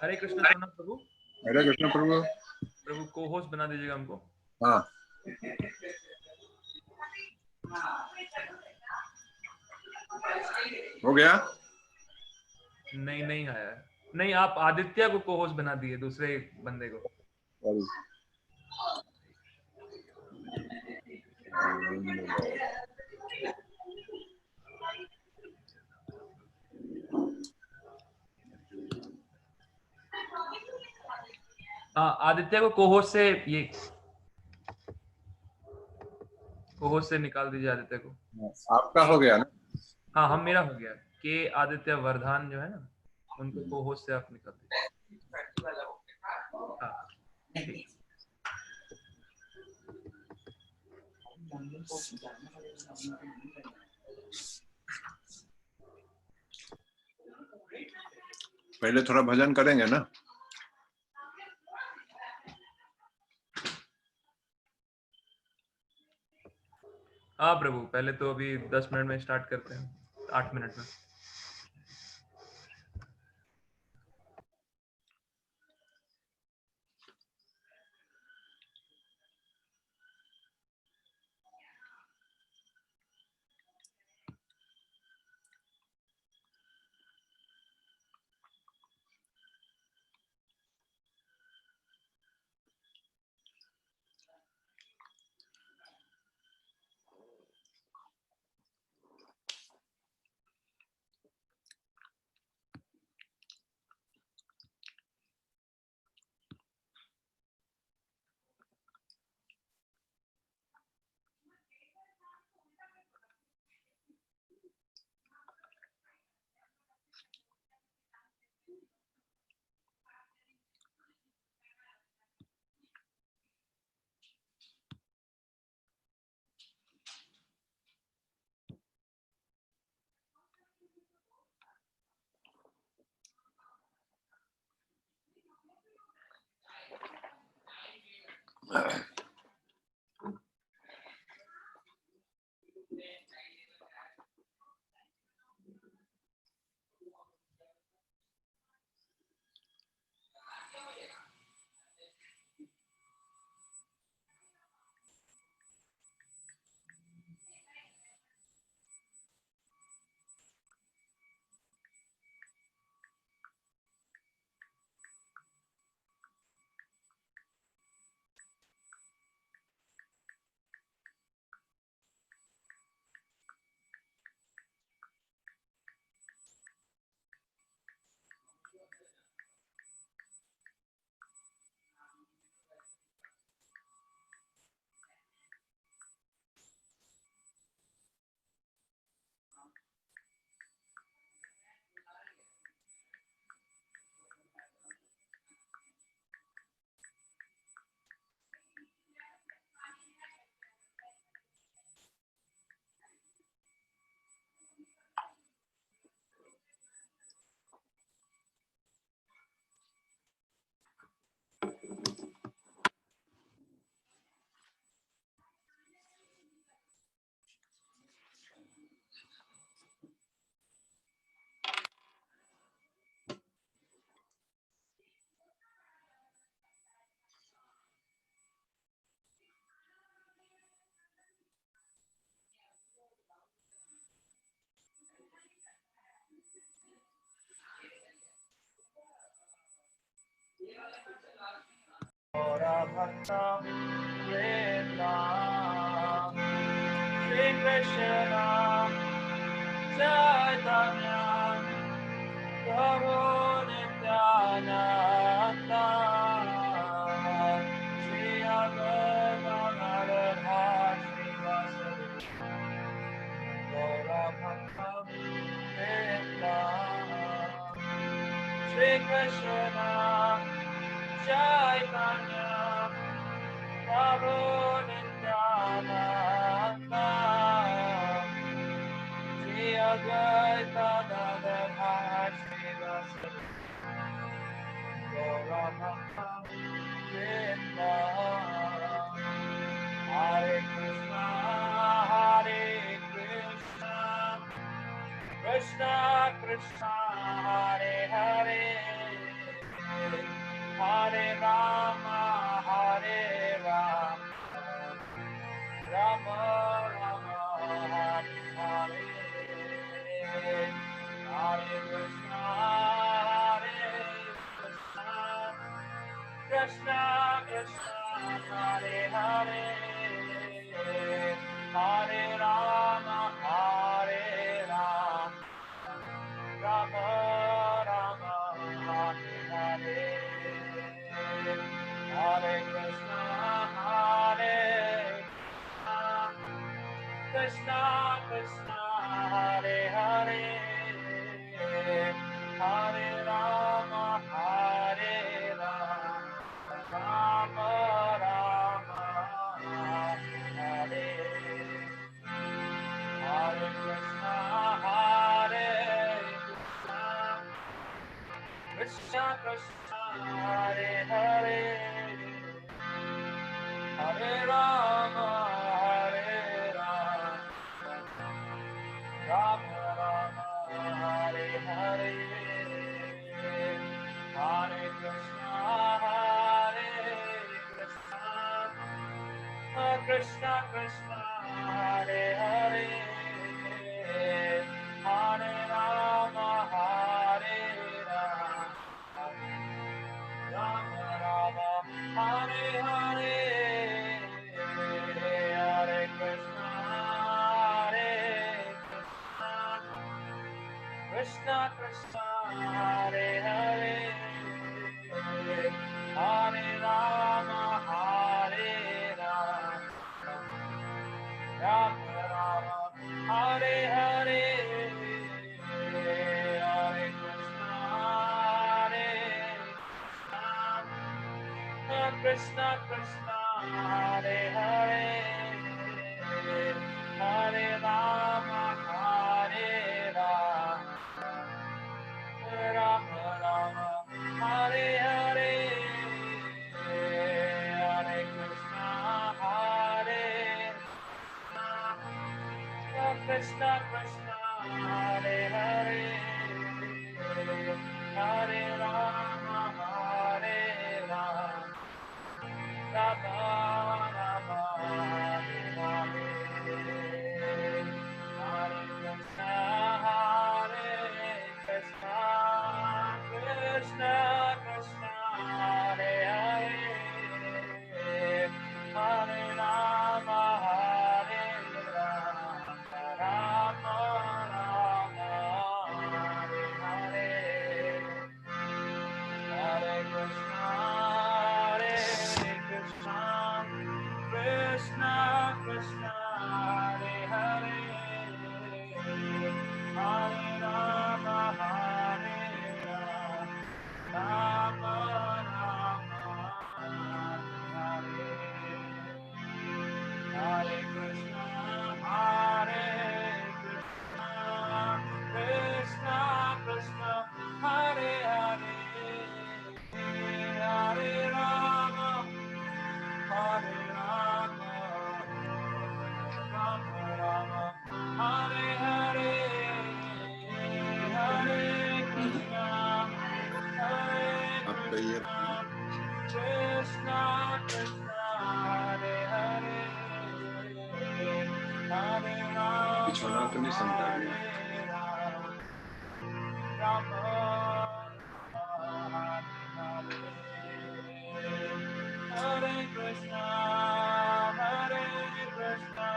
हरे कृष्ण सोना प्रभु। हरे कृष्ण प्रभु। प्रभु को होस्ट बना दीजिएगा हमको। हाँ, हो गया? नहीं नहीं आया है। नहीं, आप आदित्य को को होस्ट बना दिए, दूसरे बंदे को। हाँ, आदित्य को को होस्ट से, ये को होस्ट से निकाल दीजिए आदित्य को। आपका हो गया ना? हाँ, हम मेरा हो गया। के आदित्य वर्धान जो है ना, उनको को होस्ट से आप निकाल दीजिए। हाँ ठीक। पहले थोड़ा भजन करेंगे ना? हाँ प्रभु, पहले तो अभी 10 मिनट में स्टार्ट करते हैं, 8 मिनट में। Shri Krishna Chaitanya Prabhu Nityananda Shri Advaita Gadadhara Srivasadi Gaura Bhakta Vrinda Shri Krishna Chaitanya Prabhu Nityananda Shri Advaita Gadadhara Srivasadi Gaura Bhakta Vrinda Hare Krishna Krishna Krishna Hare Hare Hare Rama, Hare Rama, Rama Rama, Hare Hare, Hare Krishna, Krishna Krishna, Hare Hare, Hare Rama, Hare Rama, Rama Rama, Hare Hare, Hare Krishna, Hare Krishna Krishna, Hare Hare, Hare Rama, Hare Rama, Rama Rama, Hare Hare Krishna, Hare Krishna, Krishna Krishna, Hare Hare, Hare Rama, Hare Rama, Rama Rama, Hare Hare, Hare Krishna, Krishna Krishna, Hare Hare, Hare Rama, Hare Rama, Rama Rama, Hare Hare, Hare Krishna, Krishna Krishna, Hare Hare, Hare Rama, Hare Rama, Rama Rama, Hare Hare, Hare Krishna, Krishna Krishna, Hare Hare, Hare Rama, Hare Rama, Rama Rama, Hare Hare, Hare Krishna, Hare Krishna Krishna, Hare Hare, Hare Rama, Hare Rama, Rama Rama, Hare Hare, Hare Krishna, Hare Krishna, Krishna Krishna, Hare Hare, Hare Rama, Hare Rama, Rama Rama, Hare Hare, Hare Krishna, Hare Krishna, Krishna Krishna, Hare Hare, Hare Rama, Hare Rama, Rama Rama, Hare Hare Krishna, Hare Krishna, Krishna Krishna, Hare Hare, Hare Rama, Hare Rama, Rama Rama, Hare Hare, Hare Krishna, Hare अब कहिए Krishna Krishna, Hare Hare, Hare Rama, पिछवाड़ा तो नहीं समझा रही Hare Rama, Rama Rama, Hare Hare, Hare Krishna, Hare Krishna,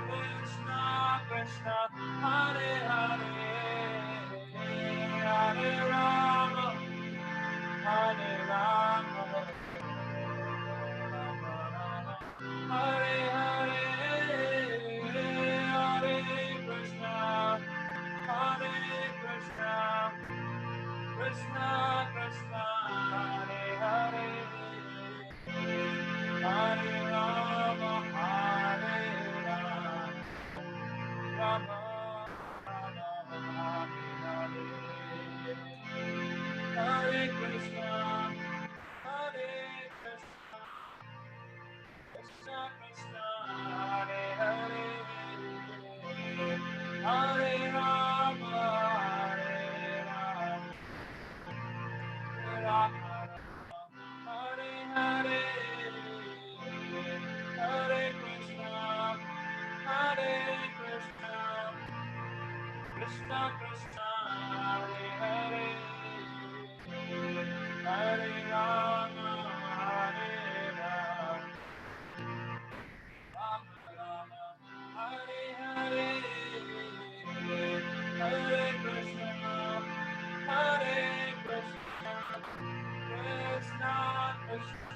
Krishna Krishna, Hare Hare, Hare Rama, Hare Rama, Rama Rama, Hare Hare, Hare Krishna, Hare Krishna, Krishna Krishna, Hare Hare, Hare Rama, Hare Rama, Rama Rama, Hare Hare, Hare Krishna, Hare Krishna, Krishna Krishna, Hare Hare, Hare Rama, Hare Rama, Krishna Krishna Hare Hare Hare Rama Hare Rama Rama Rama Hare Hare Hare Krishna Krishna Krishna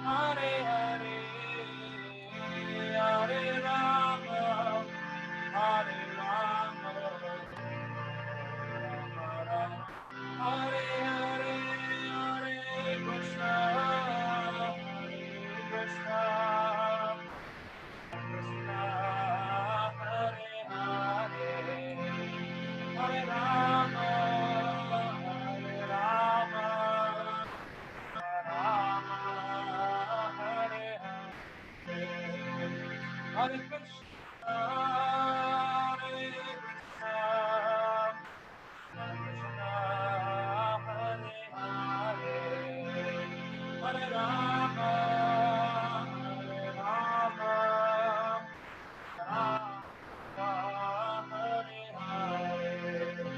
Hare Hare Hare Rama Hare Rama Rama Rama Hare Hare Hare Krishna Krishna Krishna Hare Hare Hare Rama Hare Rama Rama Hare Hare Hare Krishna Hare Krishna Krishna Hare Hare Hare Rama Hare Rama Rama Hare Hare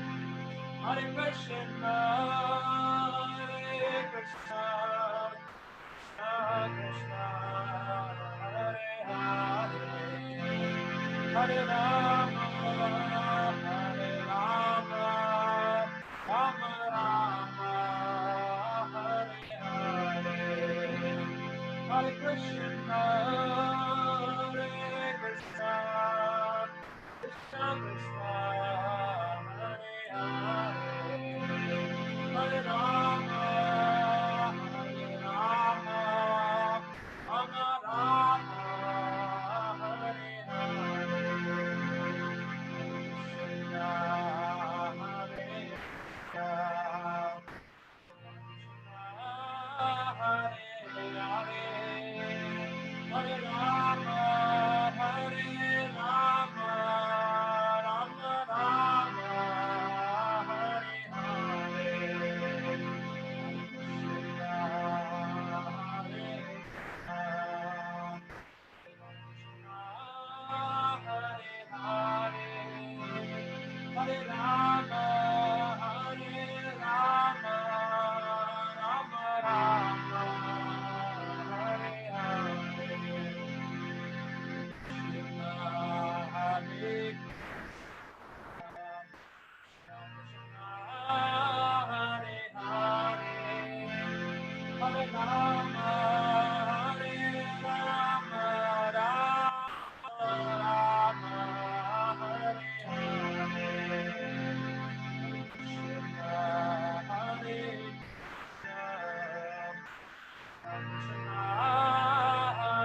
Hare Krishna Hare Krishna Krishna Hare Hare Hare Rama Hare Rama Rama Rama Hare Hare Hare Krishna Hare Krishna Krishna Krishna Hare Hare Hare Rama Hare Rama Rama Rama Hare Hare Krishna Hare Krishna Hare Hare Hare Rama Hare Rama Rama Rama Hare Hare Krishna Hare Krishna Hare Hare Hare Rama Hare Rama Rama Rama Hare Hare Krishna Hare Krishna Hare Hare Hare Rama Hare Rama Rama Hare Hare Krishna Hare Krishna Hare Hare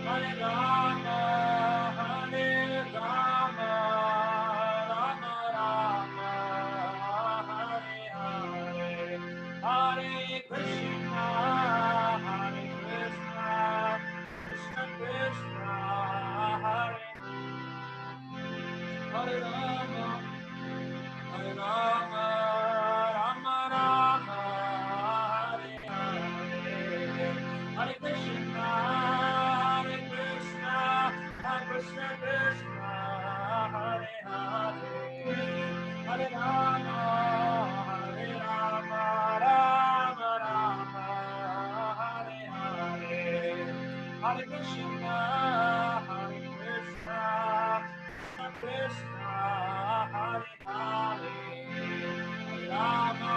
Hare Rama Hare Rama Rama Rama Hare Hare Hare Krishna Hare Krishna Krishna Krishna Hare Hare Rama Hare Rama Rama Rama Hare Hare Hare Krishna Krishna Krishna Hare Hare Hare Rama Hare Rama Rama Rama Hare Hare Hare Krishna Krishna Krishna Hare Hare Rama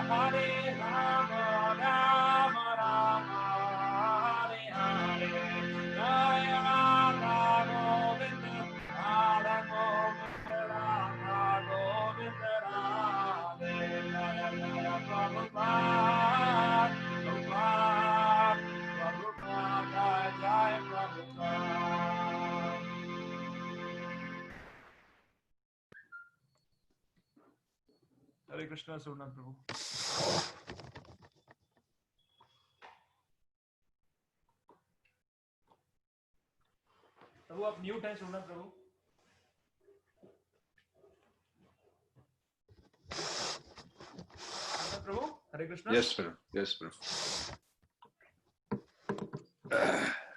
Hare Rama Rama Rama Hare Hare Jaya Radha Govinda Radha Govinda Radha Govinda Radhe Jaya Jaya Prabhupada Prabhupada Prabhupada Jaya Prabhupada Hare Krishna Surna Prabhu प्रभु आप mute हैं सुनना प्रभु प्रभु हरे Krishna Yes, Prabhu. Yes, Prabhu.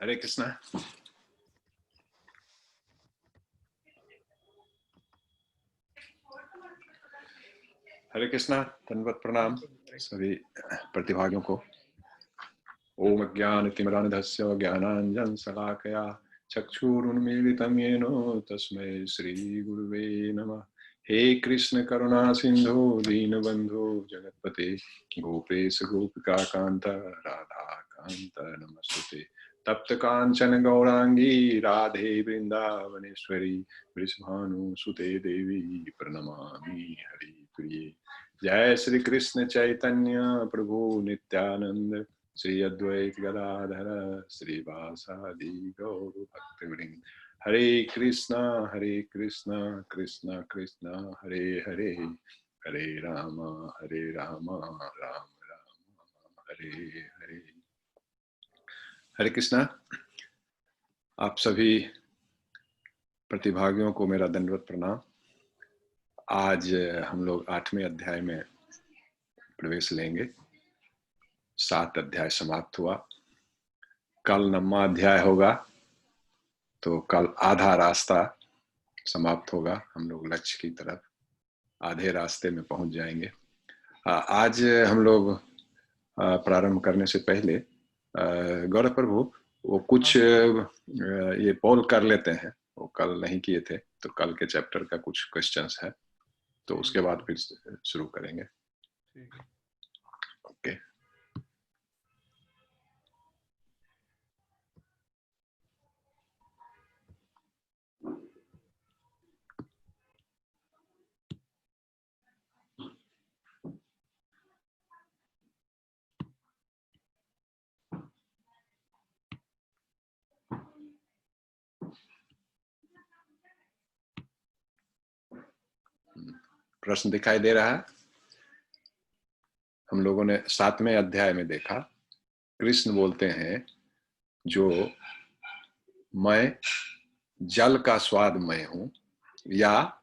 Hare Krishna. हरे कृष्णा, धन्यवाद, प्रणाम सभी प्रतिभागियों को। ओम ज्ञानतिमिरान्धस्य ज्ञानाञ्जनशलाकया चक्षुरुन्मीलितं येन तस्मै श्रीगुरुवे नमः। हे कृष्ण करुणा सिंधु दीनबंधु जगतपते गोपेश गोपिका कांत राधा कांत नमस्ते। तप्त कांचन गौरांगी राधे वृंदावनेश्वरी वृषभानुसुते देवी प्रणमामि हरिप्रिये। जय श्री कृष्ण चैतन्य प्रभु नित्यानंद श्री अद्वैत गदाधर श्रीवासादि गौर भक्तवृंद। हरे कृष्णा कृष्णा कृष्णा हरे हरे, हरे राम राम राम हरे हरे। हरे कृष्णा। आप सभी प्रतिभागियों को मेरा दंडवत प्रणाम। आज हम लोग 8वें अध्याय में प्रवेश लेंगे। 7 अध्याय समाप्त हुआ। कल 9वां अध्याय होगा, तो कल आधा रास्ता समाप्त होगा। हम लोग लक्ष्य की तरफ आधे रास्ते में पहुंच जाएंगे। आज हम लोग प्रारंभ करने से पहले गौरव प्रभु वो कुछ ये पोल कर लेते हैं, वो कल नहीं किए थे, तो कल के चैप्टर का कुछ क्वेश्चंस है, तो उसके बाद फिर शुरू करेंगे। ओके। प्रश्न दिखाई दे रहा है? हम लोगों ने 7वें अध्याय में देखा, कृष्ण बोलते हैं जो मैं जल का स्वाद मैं हूं, या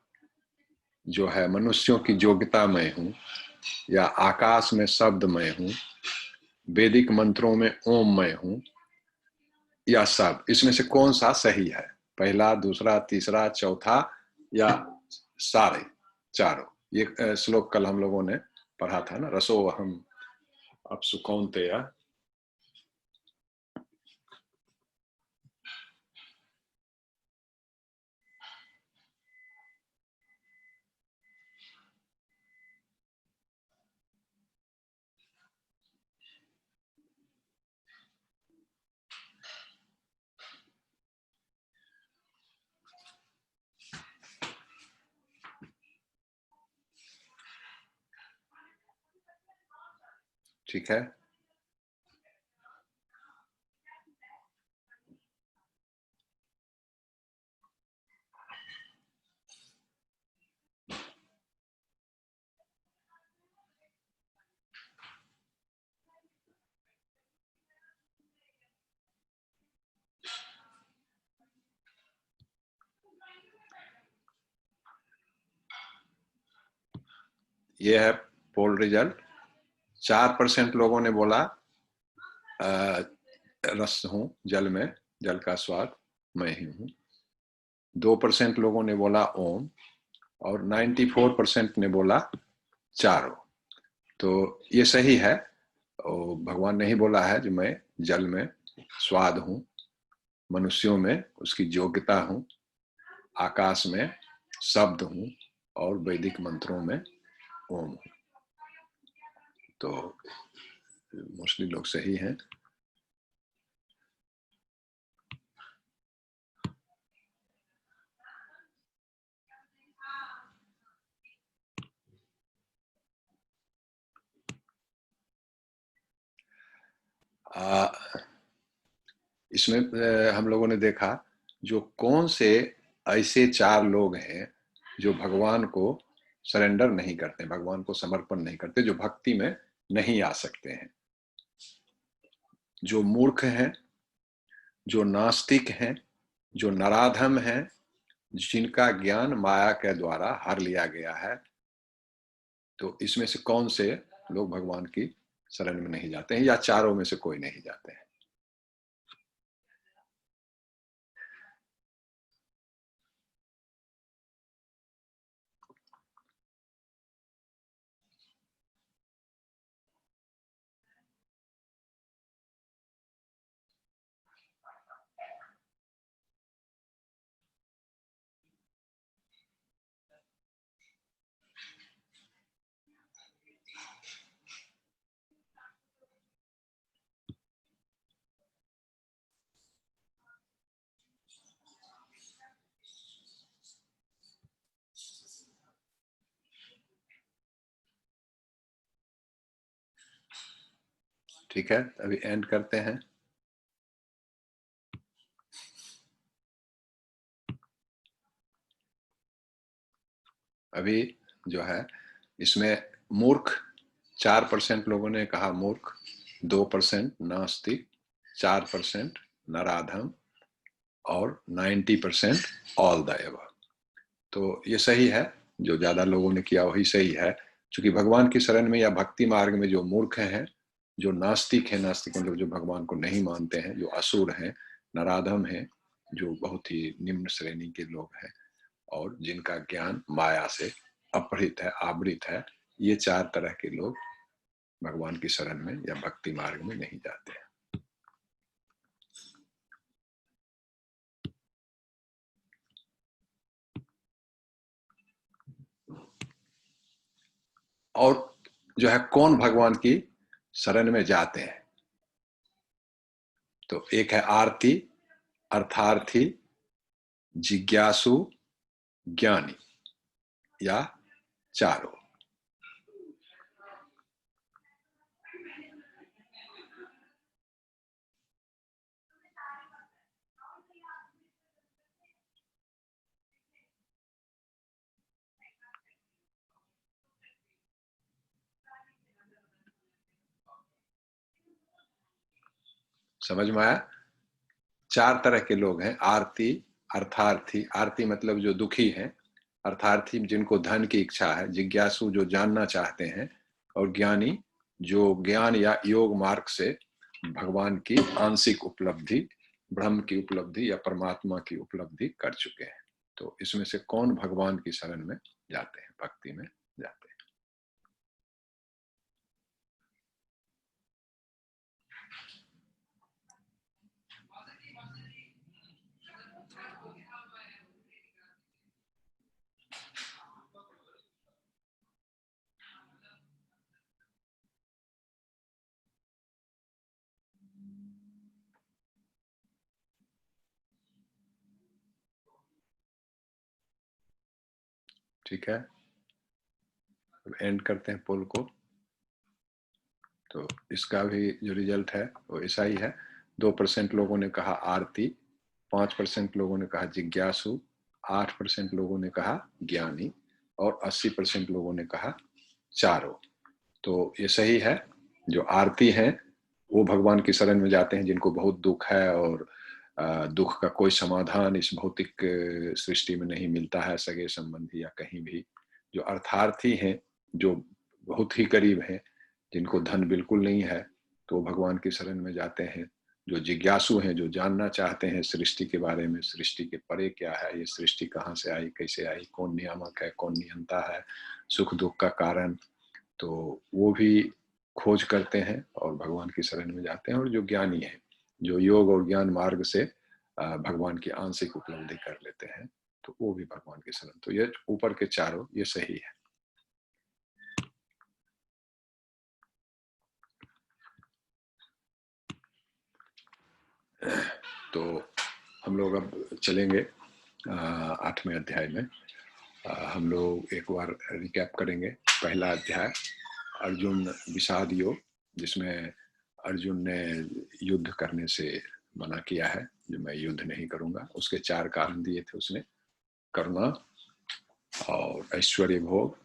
जो है मनुष्यों की योग्यता मैं हूं, या आकाश में शब्द मैं हूं, वैदिक मंत्रों में ओम मैं हूं, या सब, इसमें से कौन सा सही है? पहला, दूसरा, तीसरा, चौथा, या सारे चारों? ये श्लोक कल हम लोगों ने पढ़ा था ना, रसो हम अप्सु कौन्तेय। ठीक है। ये है पोल रिजल्ट। 4% लोगों ने बोला रस हूं, जल में, जल का स्वाद मैं ही हूं। 2% लोगों ने बोला ओम, और 94% ने बोला चारों। तो ये सही है। और भगवान ने ही बोला है जो मैं जल में स्वाद हूं, मनुष्यों में उसकी योग्यता हूं, आकाश में शब्द हूं, और वैदिक मंत्रों में ओम हूं। तो मोस्टली लोग सही हैं। इसमें हम लोगों ने देखा जो कौन से ऐसे 4 लोग हैं जो भगवान को सरेंडर नहीं करते, भगवान को समर्पण नहीं करते, जो भक्ति में नहीं आ सकते हैं। जो मूर्ख हैं, जो नास्तिक हैं, जो नराधम हैं, जिनका ज्ञान माया के द्वारा हर लिया गया है। तो इसमें से कौन से लोग भगवान की शरण में नहीं जाते हैं, या चारों में से कोई नहीं जाते हैं? ठीक है, अभी एंड करते हैं। अभी जो है इसमें मूर्ख 4% लोगों ने कहा मूर्ख, 2% नास्तिक, 4% नराधम और 90% ऑल द एबव। तो ये सही है, जो ज्यादा लोगों ने किया वही सही है। क्योंकि भगवान की शरण में या भक्ति मार्ग में जो मूर्ख हैं, जो नास्तिक हैं, नास्तिक मतलब जो भगवान को नहीं मानते हैं, जो असुर हैं, नराधम हैं, जो बहुत ही निम्न श्रेणी के लोग हैं, और जिनका ज्ञान माया से अपहृत है, आवृत है, ये 4 तरह के लोग भगवान की शरण में या भक्ति मार्ग में नहीं जाते हैं। और जो है कौन भगवान की शरण में जाते हैं, तो एक है आरती, अर्थार्थी, जिज्ञासु, ज्ञानी या चारों। समझ में आया? 4 तरह के लोग हैं, आरती, अर्थार्थी, आरती मतलब जो दुखी हैं, अर्थार्थी जिनको धन की इच्छा है, जिज्ञासु जो जानना चाहते हैं, और ज्ञानी जो ज्ञान या योग मार्ग से भगवान की आंशिक उपलब्धि, ब्रह्म की उपलब्धि या परमात्मा की उपलब्धि कर चुके हैं। तो इसमें से कौन भगवान की शरण में जाते हैं, भक्ति में जाते हैं? ठीक है, एंड करते हैं पोल को। तो इसका भी जो रिजल्ट है वो ऐसा ही है। 2% लोगों ने कहा आरती, 5% लोगों ने कहा जिज्ञासु, 8% लोगों ने कहा ज्ञानी, और 80% लोगों ने कहा चारों। तो ये सही है। जो आरती हैं वो भगवान की शरण में जाते हैं जिनको बहुत दुख है, और दुख का कोई समाधान इस भौतिक सृष्टि में नहीं मिलता है, सगे संबंधी या कहीं भी। जो अर्थार्थी हैं, जो बहुत ही करीब हैं, जिनको धन बिल्कुल नहीं है, तो वो भगवान की शरण में जाते हैं। जो जिज्ञासु हैं, जो जानना चाहते हैं सृष्टि के बारे में, सृष्टि के परे क्या है, ये सृष्टि कहाँ से आई, कैसे आई, कौन नियामक है, कौन नियंता है, सुख दुख का कारण, तो वो भी खोज करते हैं और भगवान की शरण में जाते हैं। और जो ज्ञानी है, जो योग और ज्ञान मार्ग से भगवान की आंशिक उपलब्धि कर लेते हैं, तो वो भी भगवान की शरण। तो ये ऊपर के चारों ये सही है। तो हम लोग अब चलेंगे 8वें अध्याय में। हम लोग एक बार रिकैप करेंगे। पहला अध्याय अर्जुन विषाद योग, जिसमें अर्जुन ने युद्ध करने से मना किया है, जो मैं युद्ध नहीं करूंगा। उसके 4 कारण दिए थे उसने, करुणा और ऐश्वर्य भोग,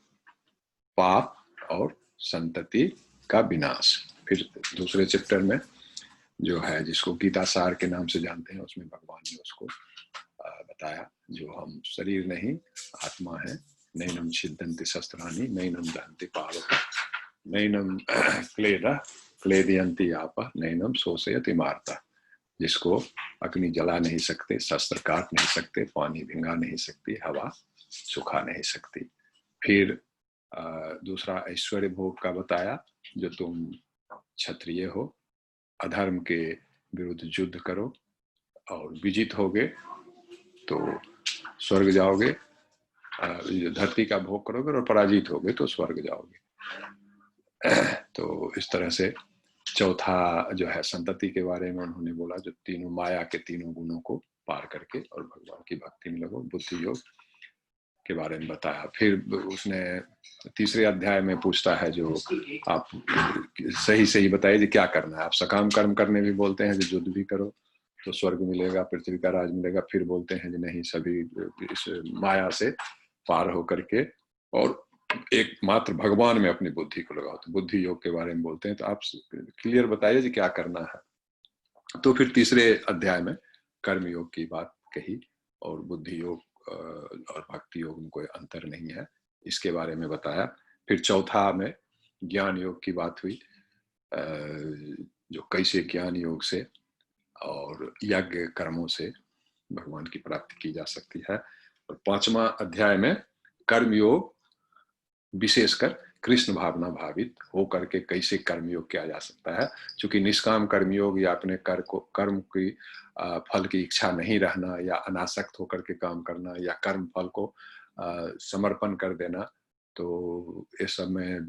पाप और संतति का विनाश। फिर दूसरे चैप्टर में जो है, जिसको गीता सार के नाम से जानते हैं, उसमें भगवान ने उसको बताया, जो हम शरीर नहीं आत्मा है। नैनम छिदन्ति शस्त्राणि नैनम दहन्ति पावक नैनम क्लेदयन्ति आपः नैनम शोषयति मार्ता। जिसको अग्नि जला नहीं सकते, शस्त्र काट नहीं सकते, पानी भिंगा नहीं सकती, हवा सुखा नहीं सकती। फिर दूसरा ऐश्वर्य भोग का बताया, जो तुम क्षत्रिय हो, अधर्म के विरुद्ध युद्ध करो और विजित होगे तो स्वर्ग जाओगे, धरती का भोग करोगे और पराजित होगे तो स्वर्ग जाओगे। तो इस तरह से चौथा जो है संतति के बारे में उन्होंने बोला, जो तीनों माया के तीनों गुणों को पार करके और भगवान की भक्ति में लगो, बुद्धि योग। के बारे में बताया। फिर उसने तीसरे अध्याय में पूछता है जो आप सही सही बताइए जी क्या करना है। आप सकाम कर्म करने भी बोलते हैं जो युद्ध भी करो तो स्वर्ग मिलेगा, पृथ्वी का राज मिलेगा। फिर बोलते हैं जी नहीं, सभी इस माया से पार होकर के और एकमात्र भगवान में अपनी बुद्धि को लगाओ। तो बुद्धि योग के बारे में बोलते हैं। तो आप क्लियर बताइए जी क्या करना है। तो फिर तीसरे अध्याय में कर्म योग की बात कही और बुद्धि योग और भक्ति योग में कोई अंतर नहीं है, इसके बारे में बताया। फिर चौथा में ज्ञान योग की बात हुई, जो कैसे ज्ञान योग से और यज्ञ कर्मों से भगवान की प्राप्ति की जा सकती है। और पांचवा अध्याय में कर्म योग, विशेषकर कृष्ण भावना भावित होकर के कैसे कर्मयोग किया जा सकता है। क्योंकि निष्काम कर्मयोग या अपने कर्म की फल की इच्छा नहीं रहना या अनासक्त होकर के काम करना या कर्म फल को समर्पण कर देना, तो इस सब में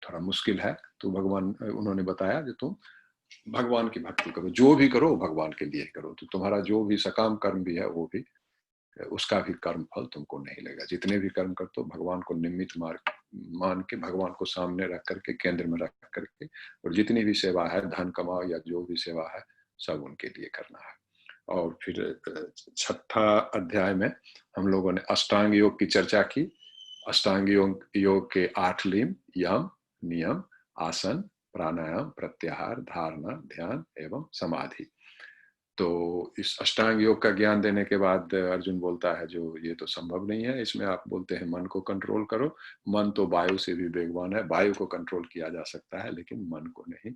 थोड़ा मुश्किल है। तो भगवान उन्होंने बताया कि तुम भगवान की भक्ति करो, जो भी करो भगवान के लिए करो, तो तुम्हारा जो भी सकाम कर्म भी है वो भी उसका भी कर्म फल तुमको नहीं लगेगा। जितने भी कर्म करते हो भगवान को निमित्त मान के, भगवान को सामने रख करके, केंद्र में रख करके, और जितनी भी सेवा है, धन कमाओ या जो भी सेवा है, सब उनके लिए करना है। और फिर छठा अध्याय में हम लोगों ने अष्टांग योग की चर्चा की। अष्टांग योग के 8 लिंब, यम, नियम, आसन, प्राणायाम, प्रत्याहार, धारणा, ध्यान एवं समाधि। तो इस अष्टांग योग का ज्ञान देने के बाद अर्जुन बोलता है जो ये तो संभव नहीं है, इसमें आप बोलते हैं मन को कंट्रोल करो। मन तो वायु से भी वेगवान है, वायु को कंट्रोल किया जा सकता है लेकिन मन को नहीं।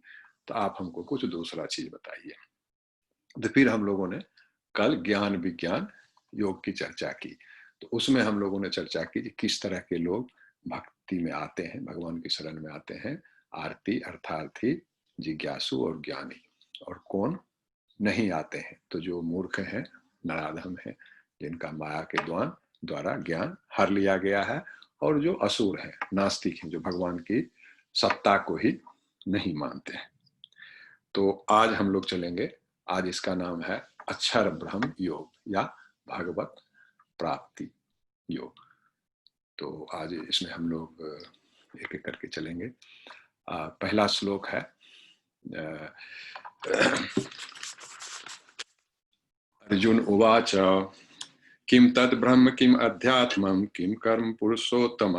तो आप हमको कुछ दूसरा चीज बताइए। तो फिर हम लोगों ने कल ज्ञान विज्ञान योग की चर्चा की। तो उसमें हम लोगों ने चर्चा की कि किस तरह के लोग भक्ति में आते हैं, भगवान की शरण में आते हैं। आरती, अर्थार्थी, जिज्ञासु और ज्ञानी। और कौन नहीं आते हैं, तो जो मूर्ख हैं, नराधम हैं, जिनका माया के द्वारा ज्ञान हर लिया गया है, और जो असुर हैं, नास्तिक हैं, जो भगवान की सत्ता को ही नहीं मानते हैं। तो आज हम लोग चलेंगे, आज इसका नाम है अक्षर ब्रह्म योग या भगवत प्राप्ति योग। तो आज इसमें हम लोग एक एक करके चलेंगे। पहला श्लोक है, अर्जुन उवाच किम तद ब्रह्म किम अध्यात्मम किम कर्म पुरुषोत्तम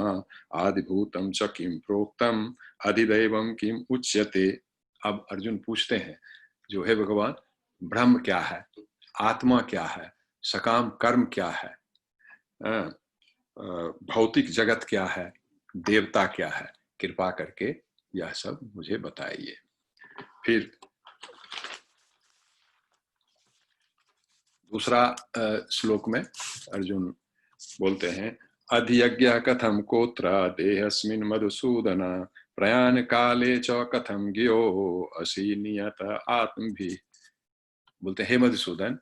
आदिभूतम च किम प्रोक्तम अधिदैवम किम उच्यते। अब अर्जुन पूछते हैं जो है भगवान, ब्रह्म क्या है, आत्मा क्या है, सकाम कर्म क्या है, भौतिक जगत क्या है, देवता क्या है, कृपा करके यह सब मुझे बताइए। फिर दूसरा श्लोक में अर्जुन बोलते हैं, अधियज्ञ कथम कोत्र देहस्मिन् मधुसूदन प्रयाण काले च कथम ज्ञो असि नियत आत्म भी। बोलते हैं, हे मधुसूदन,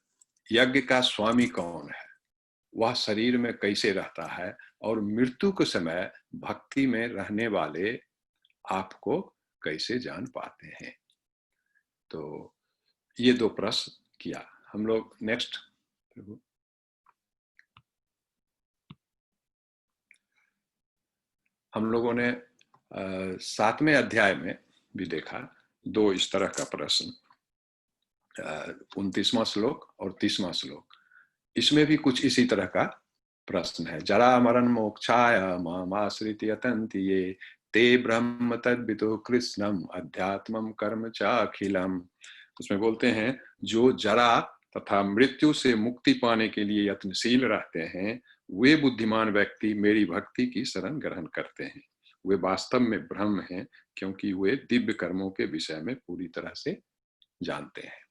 यज्ञ का स्वामी कौन है, वह शरीर में कैसे रहता है, और मृत्यु के समय भक्ति में रहने वाले आपको कैसे जान पाते हैं। तो ये 2 प्रश्न किया हम लोग। नेक्स्ट, हम लोगों ने 7वें अध्याय में भी देखा 2 इस तरह का प्रश्न, 29वां श्लोक और 30वां श्लोक। इसमें भी कुछ इसी तरह का प्रश्न है। जरा मरण मोक्षाय मामाश्रित्य यतन्ति ये ते ब्रह्म तद्विदुः कृष्णम अध्यात्मम कर्म च अखिलम। उसमें बोलते हैं जो जरा तथा मृत्यु से मुक्ति पाने के लिए यत्नशील रहते हैं, वे बुद्धिमान व्यक्ति मेरी भक्ति की शरण ग्रहण करते हैं। वे वास्तव में ब्रह्म हैं, क्योंकि वे दिव्य कर्मों के विषय में पूरी तरह से जानते हैं।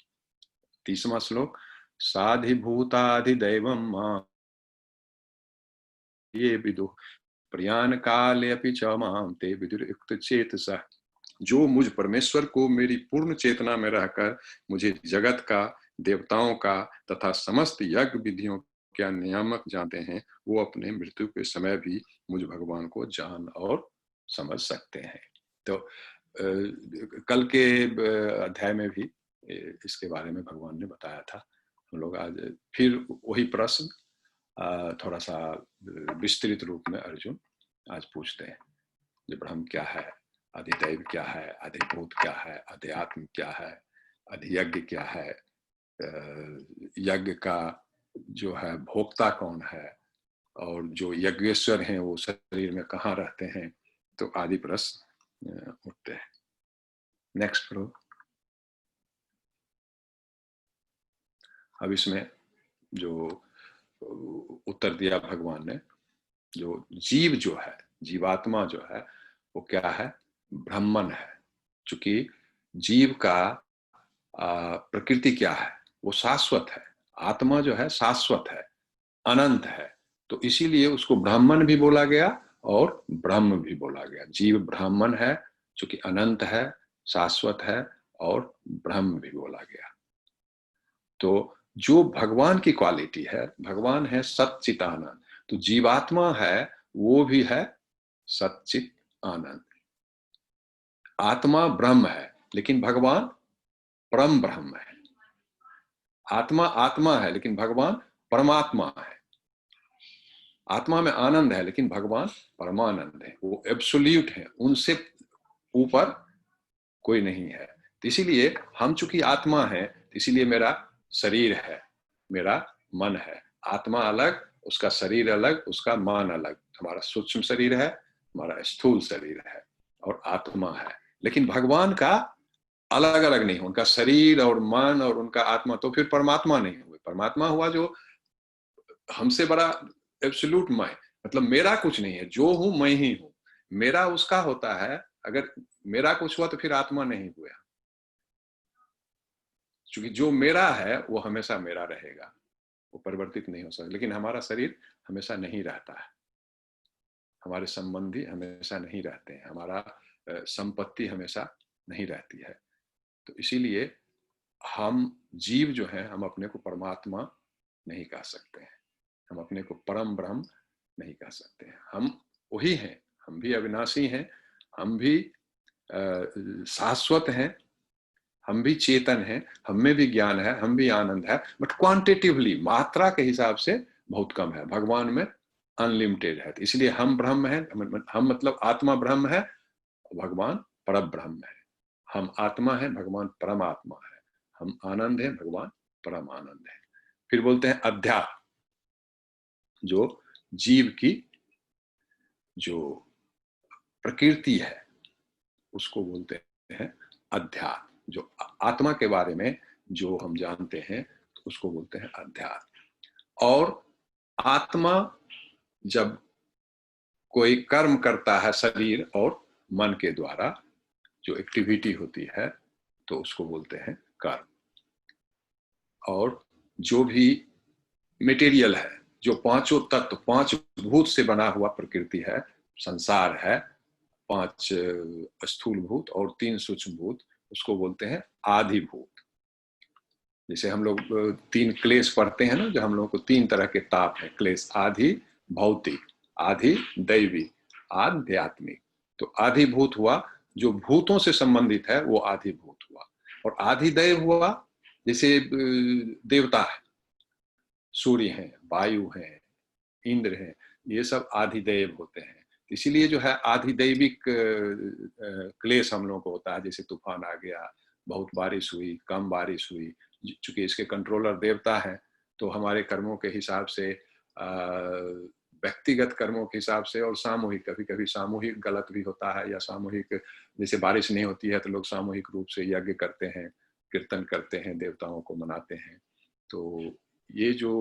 30वां श्लोक, साधिभूताधिदैवं मां ये विदुः प्रयाण काले अपि च मां ते विदुर्युक्त चेतसः। जो मुझ परमेश्वर को मेरी पूर्ण चेतना में रहकर मुझे जगत का, देवताओं का तथा समस्त यज्ञ विधियों का नियामक जानते हैं, वो अपने मृत्यु के समय भी मुझ भगवान को जान और समझ सकते हैं। तो कल के अध्याय में भी इसके बारे में भगवान ने बताया था। हम लोग आज फिर वही प्रश्न थोड़ा सा विस्तृत रूप में अर्जुन आज पूछते हैं। जो ब्रह्म क्या है, अधिदैव क्या है, अधिभूत क्या है, अध्यात्म क्या है, अधियज्ञ क्या है, यज्ञ का जो है भोक्ता कौन है, और जो यज्ञेश्वर हैं वो शरीर में कहाँ रहते हैं, तो आदि प्रश्न उठते हैं। नेक्स्ट करो। अब इसमें जो उत्तर दिया भगवान ने, जो जीव जो है, जीवात्मा जो है वो क्या है, ब्रह्मन है। चूंकि जीव का प्रकृति क्या है, वो शाश्वत है। आत्मा जो है शाश्वत है, अनंत है, तो इसीलिए उसको ब्राह्मण भी बोला गया और ब्रह्म भी बोला गया। जीव ब्राह्मण है चूंकि अनंत है, शाश्वत है, और ब्रह्म भी बोला गया। तो जो भगवान की क्वालिटी है, भगवान है सच्चित आनंद, तो जीवात्मा है वो भी है सच्चित आनंद। आत्मा ब्रह्म है लेकिन भगवान परम ब्रह्म है। आत्मा आत्मा है लेकिन भगवान परमात्मा है। आत्मा में आनंद है लेकिन भगवान परमानंद है, वो एब्सोल्यूट है, उनसे ऊपर कोई नहीं है। तो इसीलिए हम चूंकि आत्मा है, इसीलिए मेरा शरीर है, मेरा मन है। आत्मा अलग, उसका शरीर अलग, उसका मन अलग। हमारा सूक्ष्म शरीर है, हमारा स्थूल शरीर है, और आत्मा है। लेकिन भगवान का अलग अलग नहीं, उनका शरीर और मन और उनका आत्मा तो फिर परमात्मा नहीं हुए। परमात्मा हुआ जो हमसे बड़ा एब्सोल्यूट मैं, मतलब मेरा कुछ नहीं है, जो हूं मैं ही हूं। मेरा उसका होता है, अगर मेरा कुछ हुआ तो फिर आत्मा नहीं हुआ, क्योंकि जो मेरा है वो हमेशा मेरा रहेगा, वो परिवर्तित नहीं हो सकता। लेकिन हमारा शरीर हमेशा नहीं रहता है, हमारे संबंधी हमेशा नहीं रहते हैं, हमारा संपत्ति हमेशा नहीं रहती है। तो इसीलिए हम जीव जो है, हम अपने को परमात्मा नहीं कह सकते हैं, हम अपने को परम ब्रह्म नहीं कह सकते हैं। हम वही हैं, हम भी अविनाशी हैं, हम भी शाश्वत हैं, हम भी चेतन हैं, हम में भी ज्ञान है, हम भी आनंद है, बट क्वांटिटिवली, मात्रा के हिसाब से बहुत कम है। भगवान में अनलिमिटेड है। तो इसलिए हम ब्रह्म हैं, हम मतलब आत्मा ब्रह्म है, भगवान पर ब्रह्म है। हम आत्मा है, भगवान परमात्मा है। हम आनंद है, भगवान परम आनंद है। फिर बोलते हैं अध्यात्म, जो जीव की जो प्रकृति है उसको बोलते हैं अध्यात्म। जो आत्मा के बारे में जो हम जानते हैं उसको बोलते हैं अध्यात्म। और आत्मा जब कोई कर्म करता है शरीर और मन के द्वारा, जो एक्टिविटी होती है, तो उसको बोलते हैं कर्म। और जो भी मटेरियल है, जो पांचों तत्व, पांच भूत से बना हुआ प्रकृति है, संसार है, 5 स्थूल भूत और 3 सूक्ष्म भूत, उसको बोलते हैं आधिभूत। जैसे हम लोग 3 क्लेश पढ़ते हैं ना, जो हम लोगों को 3 तरह के ताप है, क्लेश, आधि भौतिक, आधि दैवी, आध्यात्मिक। तो आधिभूत हुआ जो भूतों से संबंधित है, वो आधिभूत हुआ। और आधिदैव हुआ जैसे देवता है, सूर्य हैं, वायु हैं, इंद्र हैं, ये सब आधिदैव होते हैं। इसीलिए जो है आधिदैविक क्लेश हम लोगों को होता है। जैसे तूफान आ गया, बहुत बारिश हुई, कम बारिश हुई, चूंकि इसके कंट्रोलर देवता है, तो हमारे कर्मों के हिसाब से, व्यक्तिगत कर्मों के हिसाब से और सामूहिक, कभी कभी सामूहिक गलत भी होता है, या सामूहिक, जैसे बारिश नहीं होती है तो लोग सामूहिक रूप से यज्ञ करते हैं, कीर्तन करते हैं, देवताओं को मनाते हैं। तो ये जो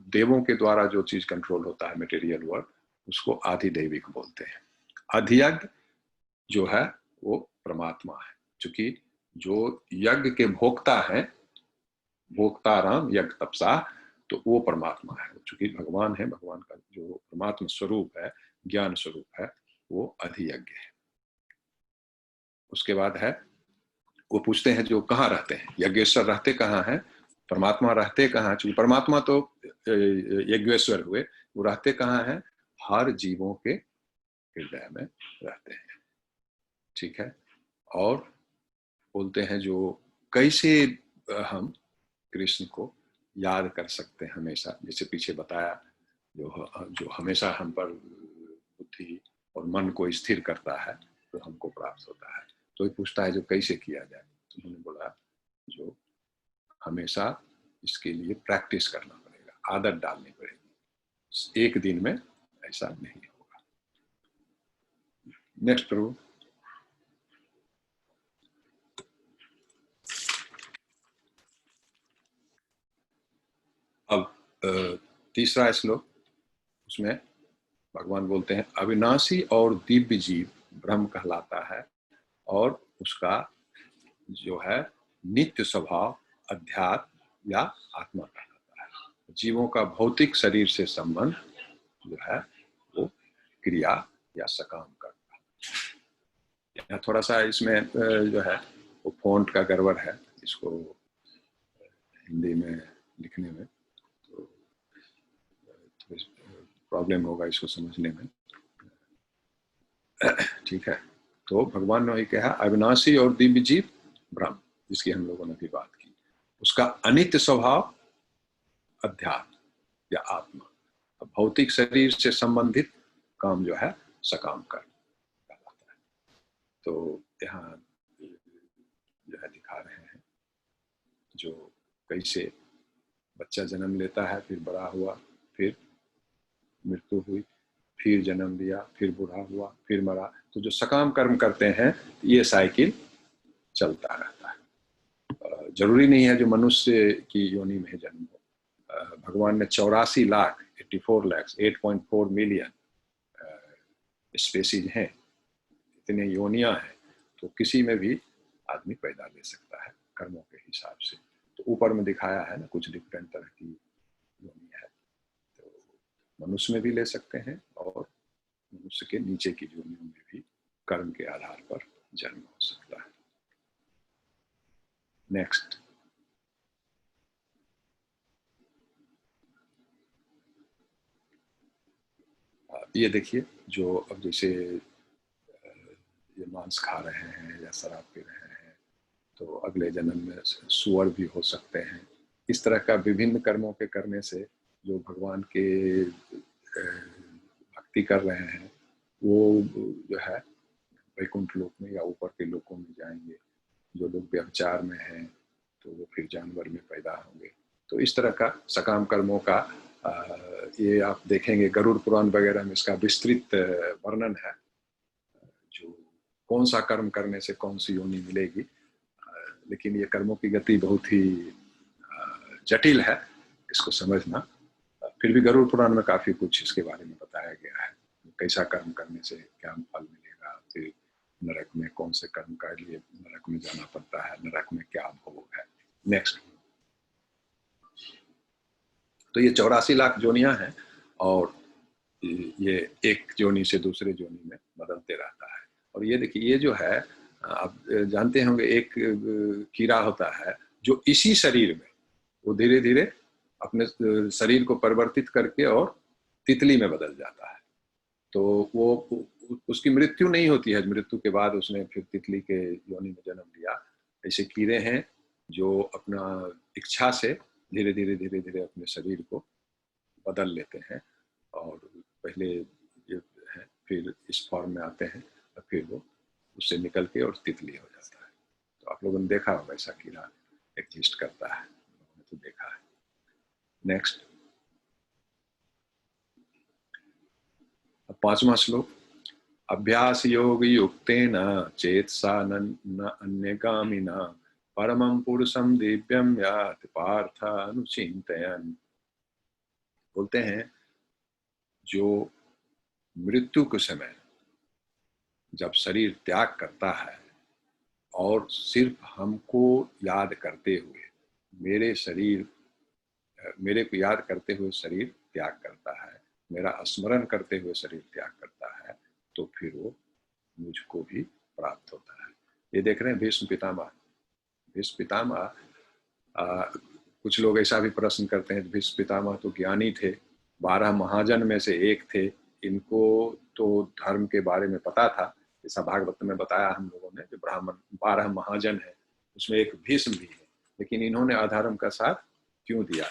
देवों के द्वारा जो चीज कंट्रोल होता है, मटेरियल वर्ल्ड, उसको आधिदैविक बोलते हैं। अधियज्ञ जो है वो परमात्मा है, क्योंकि जो यज्ञ के भोक्ता हैं, भोक्ता राम यज्ञ तपसा, तो वो परमात्मा है। चूंकि भगवान है, भगवान का जो परमात्मा स्वरूप है, ज्ञान स्वरूप है, वो अधियज्ञ है। उसके बाद है, वो पूछते हैं जो कहाँ रहते हैं, यज्ञेश्वर रहते कहाँ हैं, परमात्मा रहते कहाँ। चूंकि परमात्मा तो यज्ञेश्वर हुए, वो रहते कहाँ हैं, हर जीवों के हृदय में रहते हैं। ठीक है। और बोलते हैं जो कैसे हम कृष्ण को याद कर सकते हैं हमेशा, जैसे पीछे बताया जो हमेशा हम पर बुद्धि और मन को स्थिर करता है, तो हमको प्राप्त होता है। तो ये पूछता है जो कैसे किया जाए, तो उन्होंने बोला जो हमेशा इसके लिए प्रैक्टिस करना पड़ेगा, आदत डालनी पड़ेगी, एक दिन में ऐसा नहीं होगा। नेक्स्ट प्रभु। अब तीसरा श्लोक, उसमें भगवान बोलते हैं अविनाशी और दिव्य जीव ब्रह्म कहलाता है और उसका जो है नित्य स्वभाव अध्यात्म या आत्मा कहलाता है। जीवों का भौतिक शरीर से संबंध जो है वो क्रिया या सकाम करता है। यहाँ थोड़ा सा इसमें जो है वो फॉन्ट का गड़बड़ है, इसको हिंदी में लिखने में तो प्रॉब्लम होगा इसको समझने में। ठीक है, तो भगवान ने कहा अविनाशी और दिव्य जीव ब्रह्म, जिसकी हम लोगों ने भी बात की, उसका अनित्य स्वभाव अध्यात्म या आत्मा, भौतिक शरीर से संबंधित काम जो है सकाम कर्म कहलाता है। तो यहाँ जो है दिखा रहे हैं जो कैसे बच्चा जन्म लेता है, फिर बड़ा हुआ, फिर मृत्यु हुई, फिर जन्म लिया, फिर बूढ़ा हुआ, फिर मरा। तो जो सकाम कर्म करते हैं ये साइकिल चलता रहता है। जरूरी नहीं है जो मनुष्य की योनि में जन्म हो। भगवान ने 84 लाख 84 lakhs 8.4 मिलियन स्पेसीज हैं, इतने योनियां हैं, तो किसी में भी आदमी पैदा ले सकता है कर्मों के हिसाब से। तो ऊपर में दिखाया है ना कुछ डिफरेंट तरह की योनि है, तो मनुष्य में भी ले सकते हैं और मनुष्य के नीचे की योनियों में भी कर्म के आधार पर जन्म हो सकता है। नेक्स्ट, ये देखिए जो अब जैसे ये मांस खा रहे हैं या शराब पी रहे हैं, तो अगले जन्म में सुअर भी हो सकते हैं। इस तरह का विभिन्न कर्मों के करने से जो भगवान के भक्ति कर रहे हैं वो जो है वैकुंठ लोक में या ऊपर के लोकों में जाएंगे। जो लोग व्यभिचार में हैं तो वो फिर जानवर में पैदा होंगे। तो इस तरह का सकाम कर्मों का ये आप देखेंगे गरुड़ पुराण वगैरह में इसका विस्तृत वर्णन है, जो कौन सा कर्म करने से कौन सी योनि मिलेगी। लेकिन ये कर्मों की गति बहुत ही जटिल है, इसको समझना। फिर भी गरुड़ पुराण में काफी कुछ इसके बारे में बताया गया है, कैसा कर्म करने से क्या फल मिलेगा, फिर नरक में कौन से कर्म के लिए नरक में जाना पड़ता है, नरक में क्या भोग है। नेक्स्ट, तो ये 84 लाख जोनियां हैं और ये एक जोनी से दूसरे जोनी में बदलते रहता है। और ये देखिए, ये जो है आप जानते होंगे एक कीड़ा होता है जो इसी शरीर में वो धीरे धीरे अपने शरीर को परिवर्तित करके और तितली में बदल जाता है। तो वो उसकी मृत्यु नहीं होती है, मृत्यु के बाद उसने फिर तितली के योनि में जन्म लिया। ऐसे कीड़े हैं जो अपना इच्छा से धीरे धीरे अपने शरीर को बदल लेते हैं और पहले ये है फिर इस फॉर्म में आते हैं और फिर वो उससे निकल के और तितली हो जाता है। तो आप लोगों ने देखा होगा ऐसा कीड़ा एग्जिस्ट करता है, तो देखा है। नेक्स्ट, 5वां श्लोक, अभ्यास योग युक्तेन चेतसा न अन्यगामिना परमं पुरुषं दिव्यं याति पार्थ अनुचिंतयन्। बोलते हैं जो मृत्यु के समय जब शरीर त्याग करता है और सिर्फ हमको याद करते हुए मेरे को याद करते हुए शरीर त्याग करता है, मेरा स्मरण करते हुए शरीर त्याग करता है, तो फिर वो मुझको भी प्राप्त होता है। ये देख रहे हैं भीष्म पितामह। भीष्म पितामह कुछ लोग ऐसा भी प्रश्न करते हैं, भीष्म पितामह तो ज्ञानी थे, 12 महाजन में से एक थे, इनको तो धर्म के बारे में पता था। ऐसा भागवत में बताया हम लोगों ने, जो ब्राह्मण 12 महाजन है उसमें एक भीष्म भी है, लेकिन इन्होंने अधर्म का साथ क्यों दिया,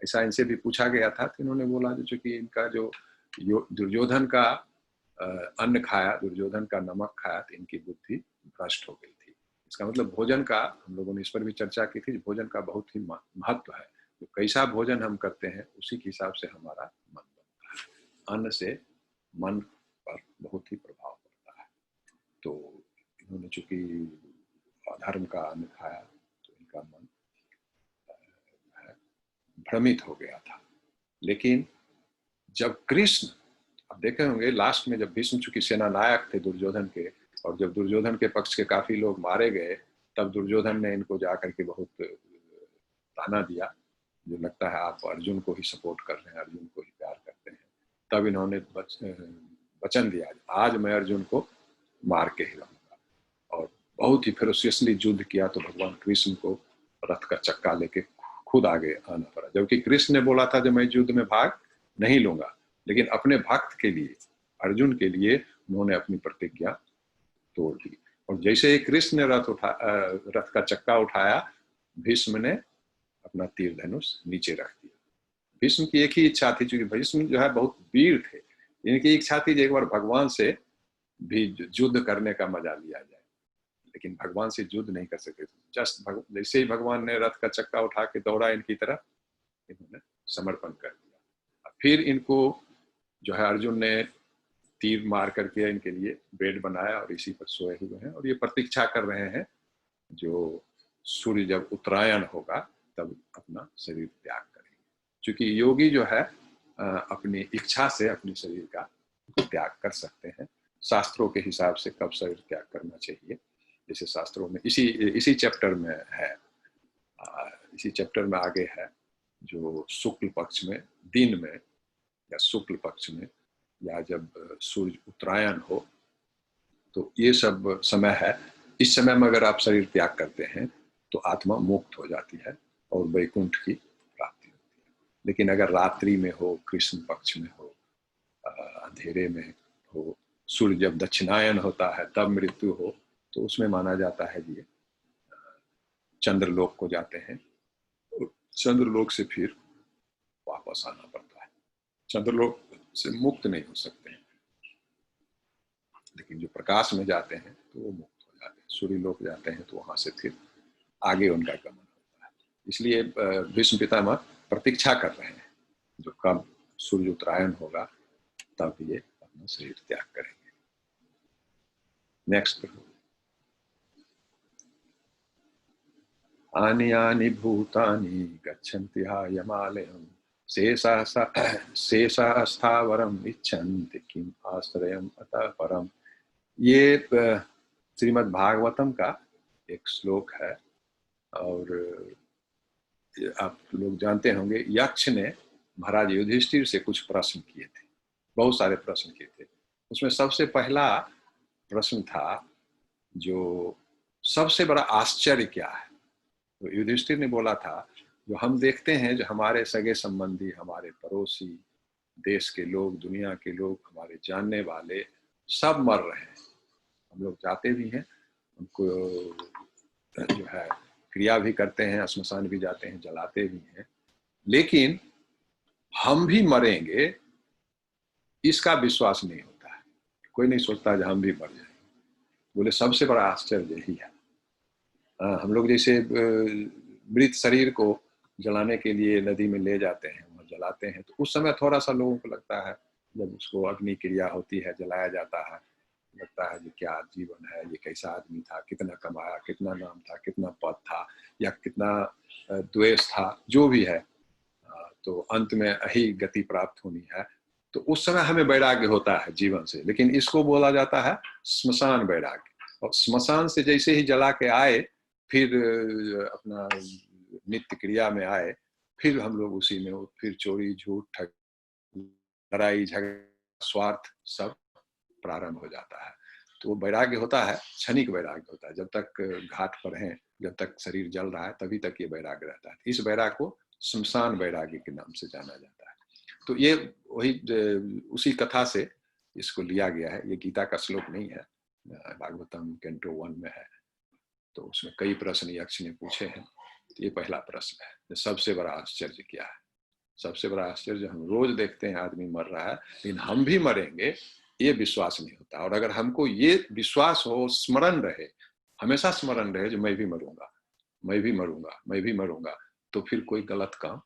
ऐसा इनसे भी पूछा गया था, तो इन्होंने बोला जो कि इनका जो दुर्योधन का अन्न खाया, दुर्योधन का नमक खाया, तो इनकी बुद्धि भ्रष्ट हो गई थी। इसका मतलब भोजन का, हम लोगों ने इस पर भी चर्चा की थी, भोजन का बहुत ही महत्व है। तो कैसा भोजन हम करते हैं उसी के हिसाब से हमारा मन बनता है। अन्न से मन पर बहुत ही प्रभाव पड़ता है। तो इन्होंने चूंकि अधर्म का अन्न खाया तो इनका मन भ्रमित हो गया था। लेकिन जब कृष्ण, आप देखे होंगे लास्ट में जब भीष्म चूंकि सेना नायक थे दुर्योधन के, और जब दुर्योधन के पक्ष के काफी लोग मारे गए, तब दुर्योधन ने इनको जाकर के बहुत ताना दिया, जो लगता है आप अर्जुन को ही सपोर्ट कर रहे हैं, अर्जुन को ही प्यार करते हैं। तब इन्होंने वचन दिया, आज मैं अर्जुन को मार के ही रहूंगा, और बहुत ही फेरोसियसली युद्ध किया। तो भगवान कृष्ण को रथ का चक्का लेके खुद आगे आना पड़ा, जबकि कृष्ण ने बोला था जब मैं युद्ध में भाग नहीं लूंगा, लेकिन अपने भक्त के लिए, अर्जुन के लिए उन्होंने अपनी प्रतिज्ञा तोड़ दी। और जैसे ही कृष्ण ने रथ का चक्का उठाया, भीष्म ने अपना तीर धनुष नीचे रख दिया। भीष्म की एक ही इच्छा थी, क्योंकि भीष्म जो है बहुत वीर थे, इनकी इच्छा थी कि एक बार भगवान से भी युद्ध करने का मजा लिया जाए, लेकिन भगवान से युद्ध नहीं कर सके। जस्ट जैसे ही भगवान ने रथ का चक्का उठा के दौड़ा इनकी तरफ, इन्होंने समर्पण कर दिया। फिर इनको जो है अर्जुन ने तीर मार करके इनके लिए बेड बनाया और इसी पर सोए हुए हैं, और ये प्रतीक्षा कर रहे हैं जो सूर्य जब उत्तरायण होगा तब अपना शरीर त्याग करेंगे। क्योंकि योगी जो है अपनी इच्छा से अपने शरीर का त्याग कर सकते हैं। शास्त्रों के हिसाब से कब शरीर त्याग करना चाहिए, जैसे शास्त्रों में इसी चैप्टर में है, इसी चैप्टर में आगे है, जो शुक्ल पक्ष में दिन में या शुक्ल पक्ष में या जब सूर्य उत्तरायण हो, तो ये सब समय है। इस समय में अगर आप शरीर त्याग करते हैं तो आत्मा मुक्त हो जाती है और वैकुंठ की प्राप्ति होती है। लेकिन अगर रात्रि में हो, कृष्ण पक्ष में हो, अंधेरे में हो, सूर्य जब दक्षिणायन होता है तब मृत्यु हो, तो उसमें माना जाता है कि चंद्रलोक को जाते हैं, चंद्रलोक से फिर वापस आना पड़ता है। चंद्रलोक से मुक्त नहीं हो सकते हैं, लेकिन जो प्रकाश में जाते हैं तो वो मुक्त हो जाते हैं। सूर्य लोक जाते हैं तो वहां से फिर आगे उनका गमन होता है। इसलिए भीष्म पितामह प्रतीक्षा कर रहे हैं, जो कब सूर्य उत्तरायण होगा तब ये अपना शरीर त्याग करेंगे। नेक्स्ट, आनि भूतानि गच्छन्ति यमालयम् शेषा स्थावरम इच्छन्ति किम आश्रयम अतः परम। ये श्रीमद् भागवतम का एक श्लोक है, और आप लोग जानते होंगे यक्ष ने महाराज युधिष्ठिर से कुछ प्रश्न किए थे, बहुत सारे प्रश्न किए थे। उसमें सबसे पहला प्रश्न था, जो सबसे बड़ा आश्चर्य क्या है। तो युधिष्ठिर ने बोला था, जो हम देखते हैं जो हमारे सगे संबंधी, हमारे पड़ोसी, देश के लोग, दुनिया के लोग, हमारे जानने वाले सब मर रहे हैं। हम लोग जाते भी हैं, उनको जो है क्रिया भी करते हैं, श्मशान भी जाते हैं, जलाते भी हैं, लेकिन हम भी मरेंगे इसका विश्वास नहीं होता है। कोई नहीं सोचता कि हम भी मर जाएंगे। बोले सबसे बड़ा आश्चर्य यही है। हम लोग जैसे मृत शरीर को जलाने के लिए नदी में ले जाते हैं, वहाँ जलाते हैं, तो उस समय थोड़ा सा लोगों को लगता है, जब उसको अग्नि क्रिया होती है, जलाया जाता है, लगता है कि क्या जीवन है, ये कैसा आदमी था, कितना कमाया, कितना नाम था, कितना पद था, या कितना द्वेष था, जो भी है, तो अंत में यही गति प्राप्त होनी है। तो उस समय हमें वैराग्य होता है जीवन से, लेकिन इसको बोला जाता है श्मशान वैराग्य। और श्मशान से जैसे ही जला के आए, फिर अपना नित्य क्रिया में आए, फिर हम लोग उसी में फिर चोरी, झूठ, ठग, लड़ाई, झगड़ा, स्वार्थ सब प्रारंभ हो जाता है। तो वैराग्य होता है, क्षणिक वैराग्य होता है। जब तक घाट पर हैं, जब तक शरीर जल रहा है, तभी तक ये वैराग्य रहता है। इस वैराग्य को श्मशान वैराग्य के नाम से जाना जाता है। तो ये वही उसी कथा से इसको लिया गया है। ये गीता का श्लोक नहीं है, भागवतम कैंटो 1 में है। तो उसमें कई प्रश्न यक्ष ने पूछे हैं। तो ये पहला प्रश्न है, सबसे बड़ा आश्चर्य क्या है। सबसे बड़ा आश्चर्य, हम रोज देखते हैं आदमी मर रहा है, लेकिन हम भी मरेंगे ये विश्वास नहीं होता। और अगर हमको ये विश्वास हो, स्मरण रहे, हमेशा स्मरण रहे जो मैं भी मरूंगा, मैं भी मरूंगा, मैं भी मरूंगा, तो फिर कोई गलत काम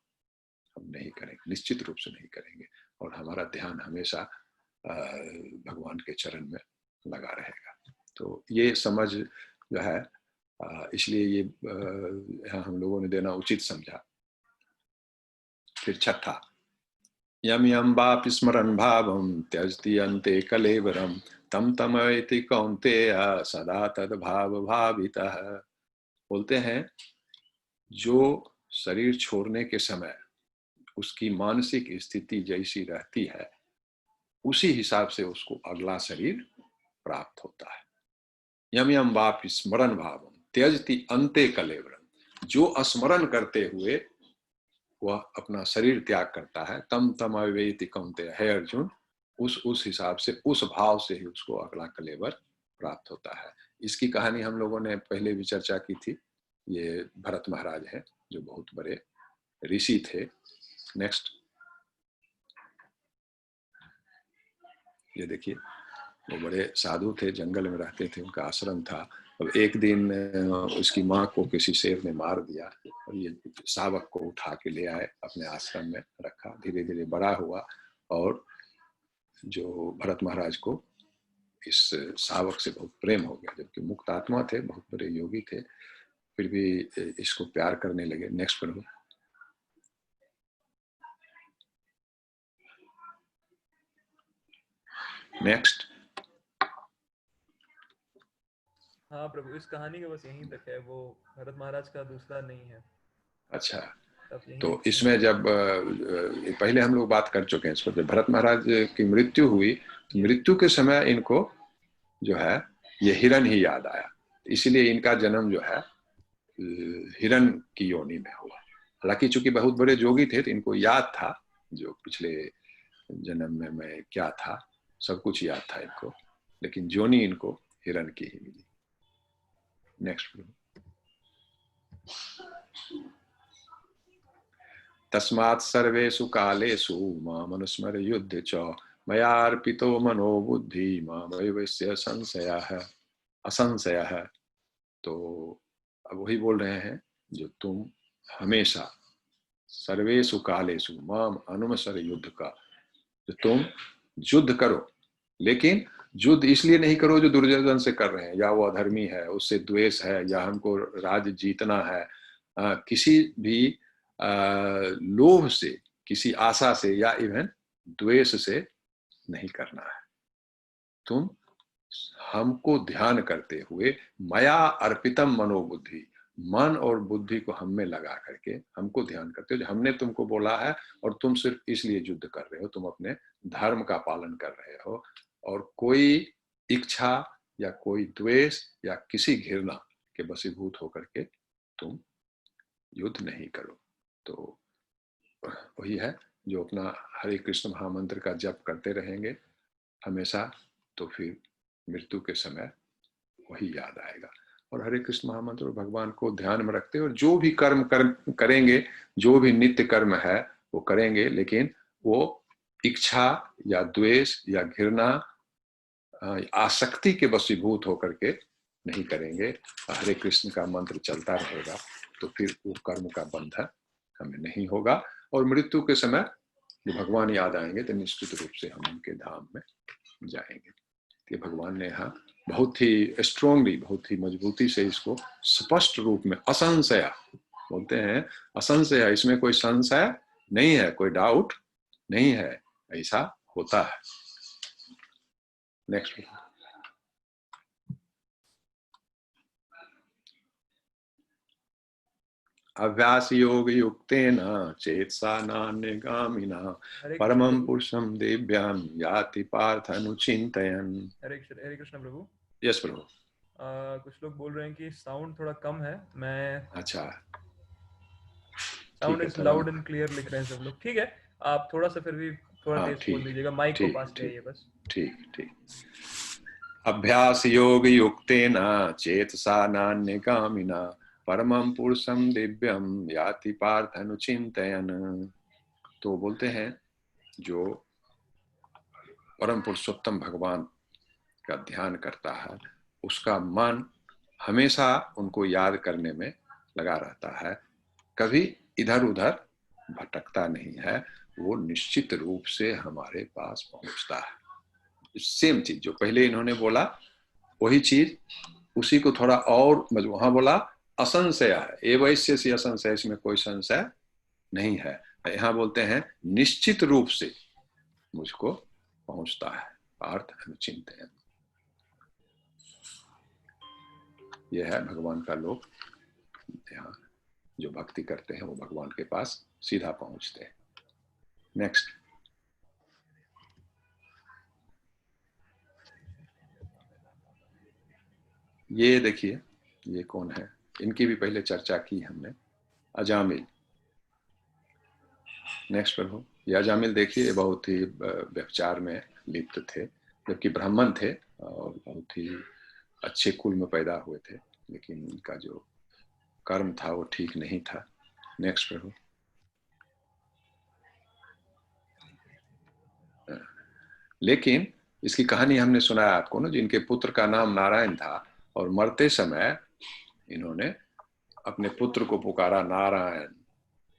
हम नहीं करेंगे, निश्चित रूप से नहीं करेंगे। और हमारा ध्यान हमेशा भगवान के चरण में लगा रहेगा। तो ये समझ जो है, इसलिए ये हम लोगों ने देना उचित समझा। फिर छठा, यम यम बाप स्मरण भावम त्यजति अन्ते कलेवरम तम तमयति कौन्तेय सदा तद भाव भावितः। बोलते हैं जो शरीर छोड़ने के समय उसकी मानसिक स्थिति जैसी रहती है, उसी हिसाब से उसको अगला शरीर प्राप्त होता है। यम यम बाप स्मरण भावम त्यजति अन्ते कलेवरम, जो स्मरण करते हुए वह अपना शरीर त्याग करता है, तम तम अवेति कौन्तेय, है अर्जुन, उस हिसाब से, उस भाव से ही उसको अगला कलेवर प्राप्त होता है। इसकी कहानी हम लोगों ने पहले भी चर्चा की थी। ये भरत महाराज हैं जो बहुत बड़े ऋषि थे। नेक्स्ट, ये देखिए, वो बड़े साधु थे, जंगल में रहते थे, उनका आश्रम था। अब एक दिन उसकी माँ को किसी शेर ने मार दिया और ये शावक को उठा के ले आए, अपने आश्रम में रखा। धीरे धीरे बड़ा हुआ और जो भरत महाराज को इस शावक से बहुत प्रेम हो गया, जबकि मुक्त आत्मा थे, बहुत बड़े योगी थे, फिर भी इसको प्यार करने लगे। नेक्स्ट पढ़ो। नेक्स्ट। हाँ प्रभु, इस कहानी का बस यहीं तक है, वो भरत महाराज का दूसरा नहीं है। अच्छा, यहीं तो इसमें जब पहले हम लोग बात कर चुके हैं इस पर, जब भरत महाराज की मृत्यु हुई तो मृत्यु के समय इनको जो है ये हिरण ही याद आया, इसीलिए इनका जन्म जो है हिरण की योनि में हुआ। हालांकि चूंकि बहुत बड़े जोगी थे तो इनको याद था जो पिछले जन्म में मैं क्या था, सब कुछ याद था इनको, लेकिन जोनी इनको हिरण की ही मिली। नेक्स्ट। तस्मात् सर्वेषु कालेषु मामनुस्मर युद्ध च मया अर्पितो मनो बुद्धि मामैवस्य संशयः असंशयः। तो अब वही बोल रहे हैं जो तुम हमेशा सर्वेषु कालेषु माम अनुस्मर युद्ध का, जो तुम युद्ध करो, लेकिन युद्ध इसलिए नहीं करो जो दुर्योधन से कर रहे हैं, या वो अधर्मी है, उससे द्वेष है, या हमको राज्य जीतना है, किसी भी लोभ से, किसी आशा से, या इवन द्वेष से नहीं करना है। तुम हमको ध्यान करते हुए मया अर्पितम मनोबुद्धि, मन और बुद्धि को हम में लगा करके हमको ध्यान करते हो, जो हमने तुमको बोला है, और तुम सिर्फ इसलिए युद्ध कर रहे हो, तुम अपने धर्म का पालन कर रहे हो, और कोई इच्छा या कोई द्वेष या किसी घृणा के वशीभूत होकर के तुम युद्ध नहीं करो। तो वही है जो अपना हरे कृष्ण महामंत्र का जप करते रहेंगे हमेशा, तो फिर मृत्यु के समय वही याद आएगा। और हरे कृष्ण महामंत्र भगवान को ध्यान में रखते और जो भी कर्म करेंगे, जो भी नित्य कर्म है वो करेंगे, लेकिन वो इच्छा या द्वेष या घृणा आसक्ति के वशीभूत होकर के नहीं करेंगे। हरे कृष्ण का मंत्र चलता रहेगा तो फिर वो कर्म का बंधन हमें नहीं होगा, और मृत्यु के समय जो भगवान याद आएंगे तो निश्चित रूप से हम उनके धाम में जाएंगे। कि भगवान ने यहाँ बहुत ही स्ट्रांगली, बहुत ही मजबूती से इसको स्पष्ट रूप में असंशय बोलते हैं। असंशय, इसमें कोई संशय नहीं है, कोई डाउट नहीं है, ऐसा होता है। नेक्स्ट। अभ्यास योग युक्तेन चेतसा नान्यगामिना परमं पुरुषं दिव्यं याति पार्थ अनुचिंतयन्। हरे कृष्ण प्रभु। यस प्रभु। कुछ लोग बोल रहे हैं कि साउंड थोड़ा कम है। मैं अच्छा, sound is loud and clear लिख रहे हैं सब लोग। ठीक है, आप थोड़ा सा फिर भी थोड़ा तेज बोल दीजिएगा, माइक को पास ले आइए बस। ठीक ठीक। अभ्यास योग युक्तेन चेतसा नान्यगामिना परमं पुरुषं दिव्यं याति पार्थ अनुचिंतयन्। तो बोलते हैं जो परम पुरुषोत्तम भगवान का ध्यान करता है उसका मन हमेशा उनको याद करने में लगा रहता है, कभी इधर उधर भटकता नहीं है, वो निश्चित रूप से हमारे पास पहुंचता है। सेम चीज जो पहले इन्होंने बोला वही चीज, उसी को थोड़ा और वहां बोला असंशय है, ए वैश्य से असंशय, इसमें कोई संशय नहीं है। यहाँ बोलते हैं निश्चित रूप से मुझको पहुंचता है, अर्थ अनुचिंतन। यह है भगवान का लोक, यहाँ जो भक्ति करते हैं वो भगवान के पास सीधा पहुंचते हैं। नेक्स्ट, ये देखिए ये कौन है, इनकी भी पहले चर्चा की हमने, अजामिल। नेक्स्ट पर हो, ये अजामिल देखिए बहुत ही व्यभिचार में लिप्त थे, जबकि ब्राह्मण थे और बहुत ही अच्छे कुल में पैदा हुए थे, लेकिन इनका जो कर्म था वो ठीक नहीं था। नेक्स्ट पर हो, लेकिन इसकी कहानी हमने सुनाया आपको ना, जिनके पुत्र का नाम नारायण था और मरते समय इन्होंने अपने पुत्र को पुकारा नारायण।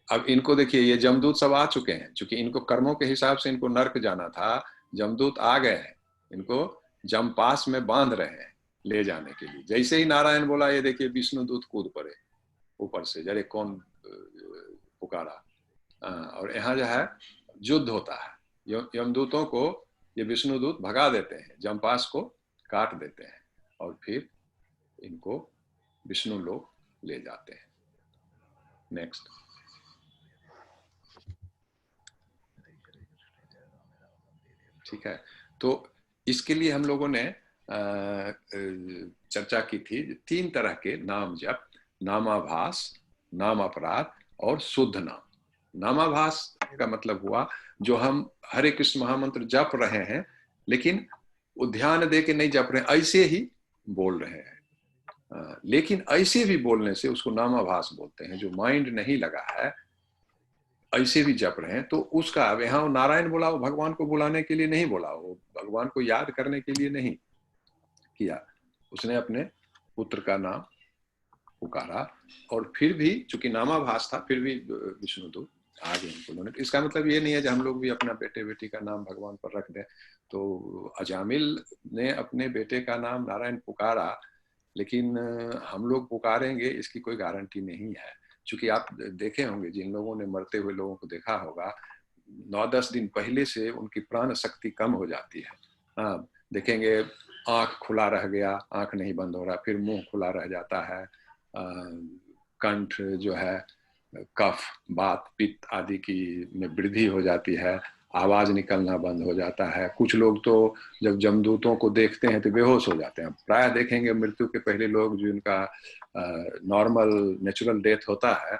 अब इनको देखिए ये जमदूत सब आ चुके हैं, क्योंकि इनको कर्मों के हिसाब से इनको नर्क जाना था, जमदूत आ गए हैं, इनको जमपास में बांध रहे हैं ले जाने के लिए। जैसे ही नारायण बोला ये देखिए विष्णुदूत कूद पड़े ऊपर से, जरे कौन पुकारा। और यहाँ जो है युद्ध होता है, यमदूतों को ये विष्णुदूत भगा देते हैं, जमपास को काट देते हैं और फिर इनको विष्णु लोक ले जाते हैं। नेक्स्ट, ठीक है, तो इसके लिए हम लोगों ने चर्चा की थी, 3 तरह के नाम जप, नामाभास, नाम अपराध और शुद्ध नाम। नामाभास का मतलब हुआ जो हम हरे कृष्ण महामंत्र जप रहे हैं लेकिन वो ध्यान दे के नहीं जप रहे, ऐसे ही बोल रहे हैं, लेकिन ऐसे भी बोलने से उसको नामाभास बोलते हैं। जो माइंड नहीं लगा है ऐसे भी जप रहे हैं, तो उसका अब यहाँ नारायण बोला, वो भगवान को बुलाने के लिए नहीं बोला, वो भगवान को याद करने के लिए नहीं किया, उसने अपने पुत्र का नाम पुकारा और फिर भी चूंकि नामाभास था फिर भी विष्णुदूत आ गए उन्होंने। इसका मतलब ये नहीं है कि हम लोग भी अपना बेटे बेटी का नाम भगवान पर रख दें। तो अजामिल ने अपने बेटे का नाम नारायण पुकारा, लेकिन हम लोग पुकारेंगे इसकी कोई गारंटी नहीं है, क्योंकि आप देखे होंगे जिन लोगों ने मरते हुए लोगों को देखा होगा 9-10 दिन पहले से उनकी प्राण शक्ति कम हो जाती है। हाँ, देखेंगे आंख खुला रह गया, आंख नहीं बंद हो रहा, फिर मुंह खुला रह जाता है, कंठ जो है कफ बात पित्त आदि की में वृद्धि हो जाती है, आवाज निकलना बंद हो जाता है। कुछ लोग तो जब जमदूतों को देखते हैं तो बेहोश हो जाते हैं। प्राय देखेंगे मृत्यु के पहले लोग जो इनका नॉर्मल नेचुरल डेथ होता है,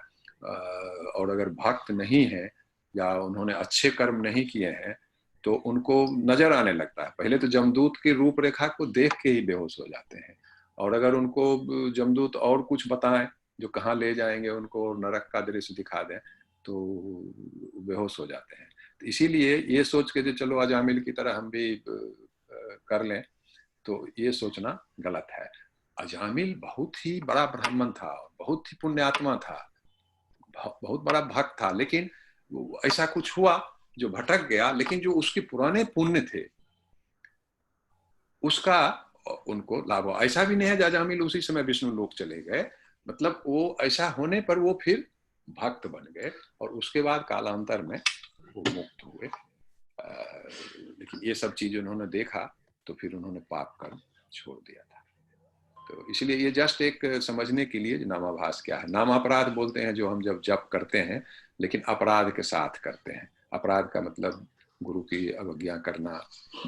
और अगर भक्त नहीं है या उन्होंने अच्छे कर्म नहीं किए हैं तो उनको नजर आने लगता है। पहले तो जमदूत की रूपरेखा को देख के ही बेहोश हो जाते हैं, और अगर उनको जमदूत और कुछ बताएं जो कहाँ ले जाएंगे उनको, नरक का दृश्य दिखा दें तो बेहोश हो जाते हैं। तो इसीलिए ये सोच के जो चलो अजामिल की तरह हम भी कर लें, तो ये सोचना गलत है। अजामिल बहुत ही बड़ा ब्राह्मण था, बहुत ही पुण्यात्मा था, बहुत बड़ा भक्त था, लेकिन ऐसा कुछ हुआ जो भटक गया, लेकिन जो उसके पुराने पुण्य थे उसका उनको लाभ हुआ। ऐसा भी नहीं है अजामिल उसी समय विष्णु लोक चले गए, मतलब वो ऐसा होने पर वो फिर भक्त बन गए और उसके बाद कालांतर में वो मुक्त हुए। लेकिन ये सब चीज उन्होंने देखा तो फिर उन्होंने पाप कर्म छोड़ दिया था। तो इसलिए ये जस्ट एक समझने के लिए नामाभास क्या है। नामापराध बोलते हैं जो हम जब जप करते हैं लेकिन अपराध के साथ करते हैं। अपराध का मतलब गुरु की अवज्ञा करना,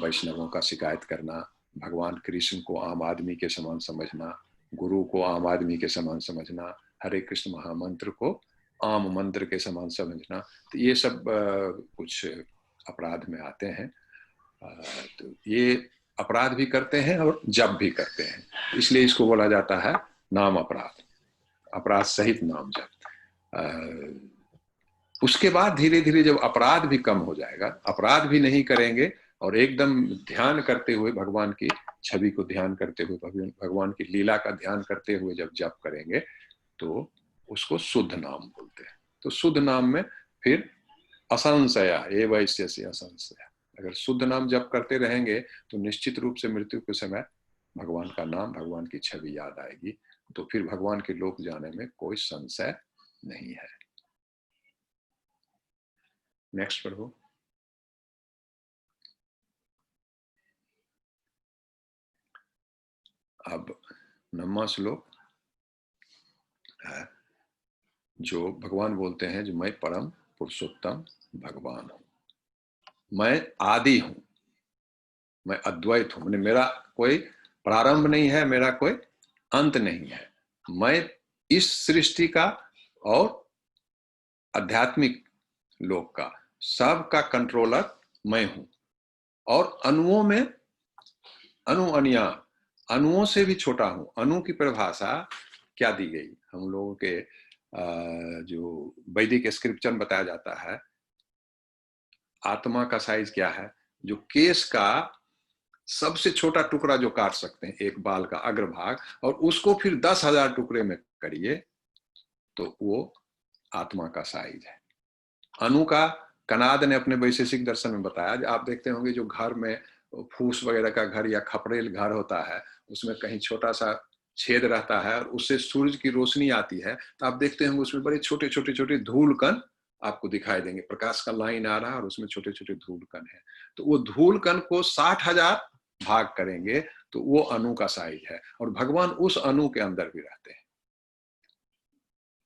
वैष्णवों का शिकायत करना, भगवान कृष्ण को आम आदमी के समान समझना, गुरु को आम आदमी के समान समझना, हरे कृष्ण महामंत्र को आम मंत्र के समान समझना, तो ये सब कुछ अपराध में आते हैं। तो ये अपराध भी करते हैं और जप भी करते हैं, इसलिए इसको बोला जाता है नाम अपराध, अपराध सहित नाम जप। उसके बाद धीरे धीरे जब अपराध भी कम हो जाएगा, अपराध भी नहीं करेंगे और एकदम ध्यान करते हुए भगवान की छवि को ध्यान करते हुए, भगवान की लीला का ध्यान करते हुए जब जप करेंगे तो उसको शुद्ध नाम बोलते हैं। तो शुद्ध नाम में फिर असंशया ए वैश्य से असंशया, अगर शुद्ध नाम जप करते रहेंगे तो निश्चित रूप से मृत्यु के समय भगवान का नाम, भगवान की छवि याद आएगी, तो फिर भगवान के लोक जाने में कोई संशय नहीं है। नेक्स्ट पढ़ो। अब 9वां श्लोक है, जो भगवान बोलते हैं जो मैं परम पुरुषोत्तम भगवान हूं, मैं आदि हूं, मैं अद्वैत हूं, मैंने मेरा कोई प्रारंभ नहीं है, मेरा कोई अंत नहीं है, मैं इस सृष्टि का और आध्यात्मिक लोक का सब का कंट्रोलर मैं हूं, और अणुओं में अणुअनिया, अणुओं से भी छोटा हूं। अणु की परिभाषा क्या दी गई हम लोगों के जो वैदिक स्क्रिप्चर में बताया जाता है, आत्मा का साइज क्या है, जो केस का सबसे छोटा टुकड़ा जो काट सकते हैं, एक बाल का अग्रभाग, और उसको फिर 10,000 टुकड़े में करिए तो वो आत्मा का साइज है। अणु का कनाद ने अपने वैशेषिक दर्शन में बताया, आप देखते होंगे जो घर में फूस वगैरह का घर या खपरेल घर होता है, उसमें कहीं छोटा सा छेद रहता है और उससे सूरज की रोशनी आती है, तो आप देखते होंगे उसमें बड़े छोटे छोटे छोटे धूल कण आपको दिखाई देंगे, प्रकाश का लाइन आ रहा है और उसमें छोटे छोटे धूल कण है। तो वो धूल कण को 60,000 भाग करेंगे तो वो अणु का साइज है, और भगवान उस अणु के अंदर भी रहते हैं।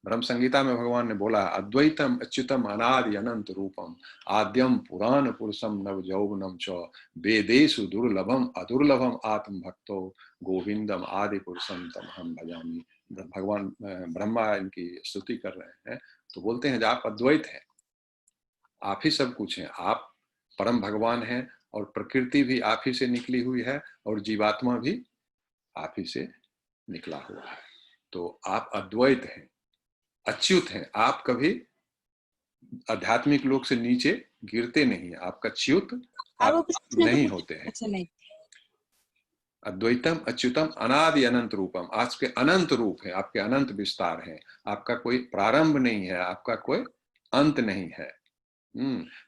ब्रह्म संगीता में भगवान ने बोला, अद्वैतम अच्युतम अनादि अनंत रूपम आद्यम पुराण पुरुषम नव यौवनम च वेदेषु दुर्लभम अदुर्लभम आत्म भक्तो गोविंदम आदि पुरुषम तम हम भजामी। भगवान ब्रह्मा इनकी स्तुति कर रहे हैं, तो बोलते हैं आप अद्वैत हैं, आप ही सब कुछ हैं, आप परम भगवान हैं, और प्रकृति भी आप ही से निकली हुई है और जीवात्मा भी आप ही से निकला हुआ है। तो आप अद्वैत हैं, अच्युत हैं, आप कभी आध्यात्मिक लोक से नीचे गिरते नहीं, आपका च्युत आप नहीं होते हैं। अच्छा नहीं, अद्वैतम अच्युतम अनादि अनंत रूपम, आपके अनंत रूप है, आपके अनंत विस्तार है, आपका कोई प्रारंभ नहीं है, आपका कोई अंत नहीं है।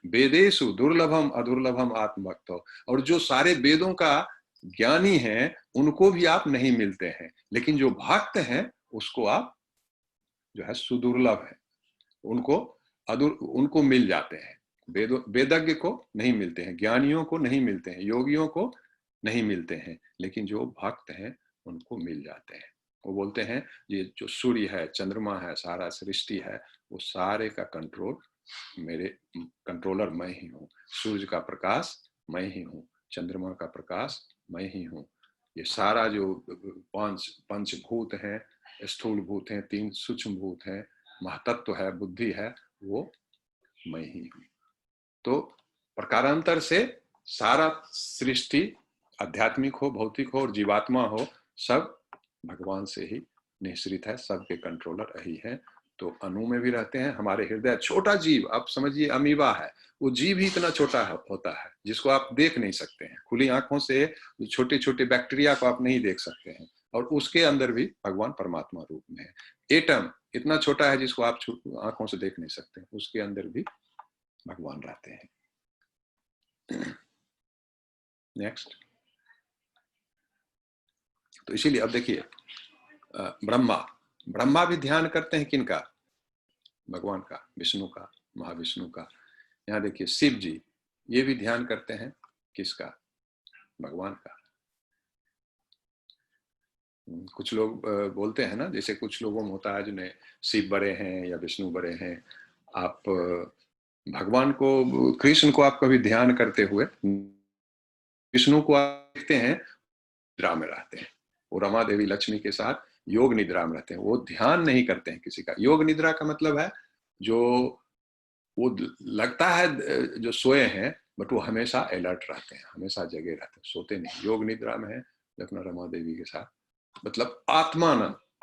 वेदेषु दुर्लभम अदुर्लभम आत्मभक्तो, और जो सारे वेदों का ज्ञानी हैं उनको भी आप नहीं मिलते हैं, लेकिन जो भक्त हैं उसको आप जो है सुदुर्लभ है, उनको मिल जाते हैं। वेदज्ञ को नहीं मिलते हैं, ज्ञानियों को नहीं मिलते हैं, योगियों को नहीं मिलते हैं, लेकिन जो भक्त हैं उनको मिल जाते हैं। वो बोलते हैं ये जो सूर्य है, चंद्रमा है, सारा सृष्टि है, वो सारे का कंट्रोल मेरे कंट्रोलर मैं ही हूँ। सूर्य का प्रकाश मैं ही हूँ, चंद्रमा का प्रकाश मैं ही हूँ, ये सारा जो पंचभूत हैं, स्थूल भूत हैं, 3 सूक्ष्म भूत हैं, महतत्व है, बुद्धि है, वो मैं ही हूँ। तो प्रकारांतर से सारा सृष्टि आध्यात्मिक हो, भौतिक हो और जीवात्मा हो, सब भगवान से ही निश्रित है, सबके कंट्रोलर यही है। तो अणु में भी रहते हैं, हमारे हृदय, छोटा जीव, आप समझिए अमीबा है, वो जीव ही इतना छोटा होता है जिसको आप देख नहीं सकते हैं, खुली आंखों से छोटे छोटे बैक्टीरिया को आप नहीं देख सकते हैं, और उसके अंदर भी भगवान परमात्मा रूप में है। एटम इतना छोटा है जिसको आप आंखों से देख नहीं सकते, उसके अंदर भी भगवान रहते हैं। नेक्स्ट। तो इसीलिए अब देखिए, ब्रह्मा भी ध्यान करते हैं किनका? भगवान का, विष्णु का, महाविष्णु का। यहाँ देखिए शिव जी, ये भी ध्यान करते हैं किसका? भगवान का। कुछ लोग बोलते हैं ना, जैसे कुछ लोगों में होता है जिन्हें शिव बड़े हैं या विष्णु बड़े हैं। आप भगवान को, कृष्ण को आप कभी ध्यान करते हुए, विष्णु को आप देखते हैं निद्रा में रहते हैं, वो रमा देवी लक्ष्मी के साथ योग निद्रा में रहते हैं, वो ध्यान नहीं करते हैं किसी का। योग निद्रा का मतलब है जो वो लगता है जो सोए हैं, बट वो हमेशा अलर्ट रहते हैं, हमेशा जगे रहते हैं, सोते नहीं, योग निद्रा में है। देखना रमा देवी के साथ, मतलब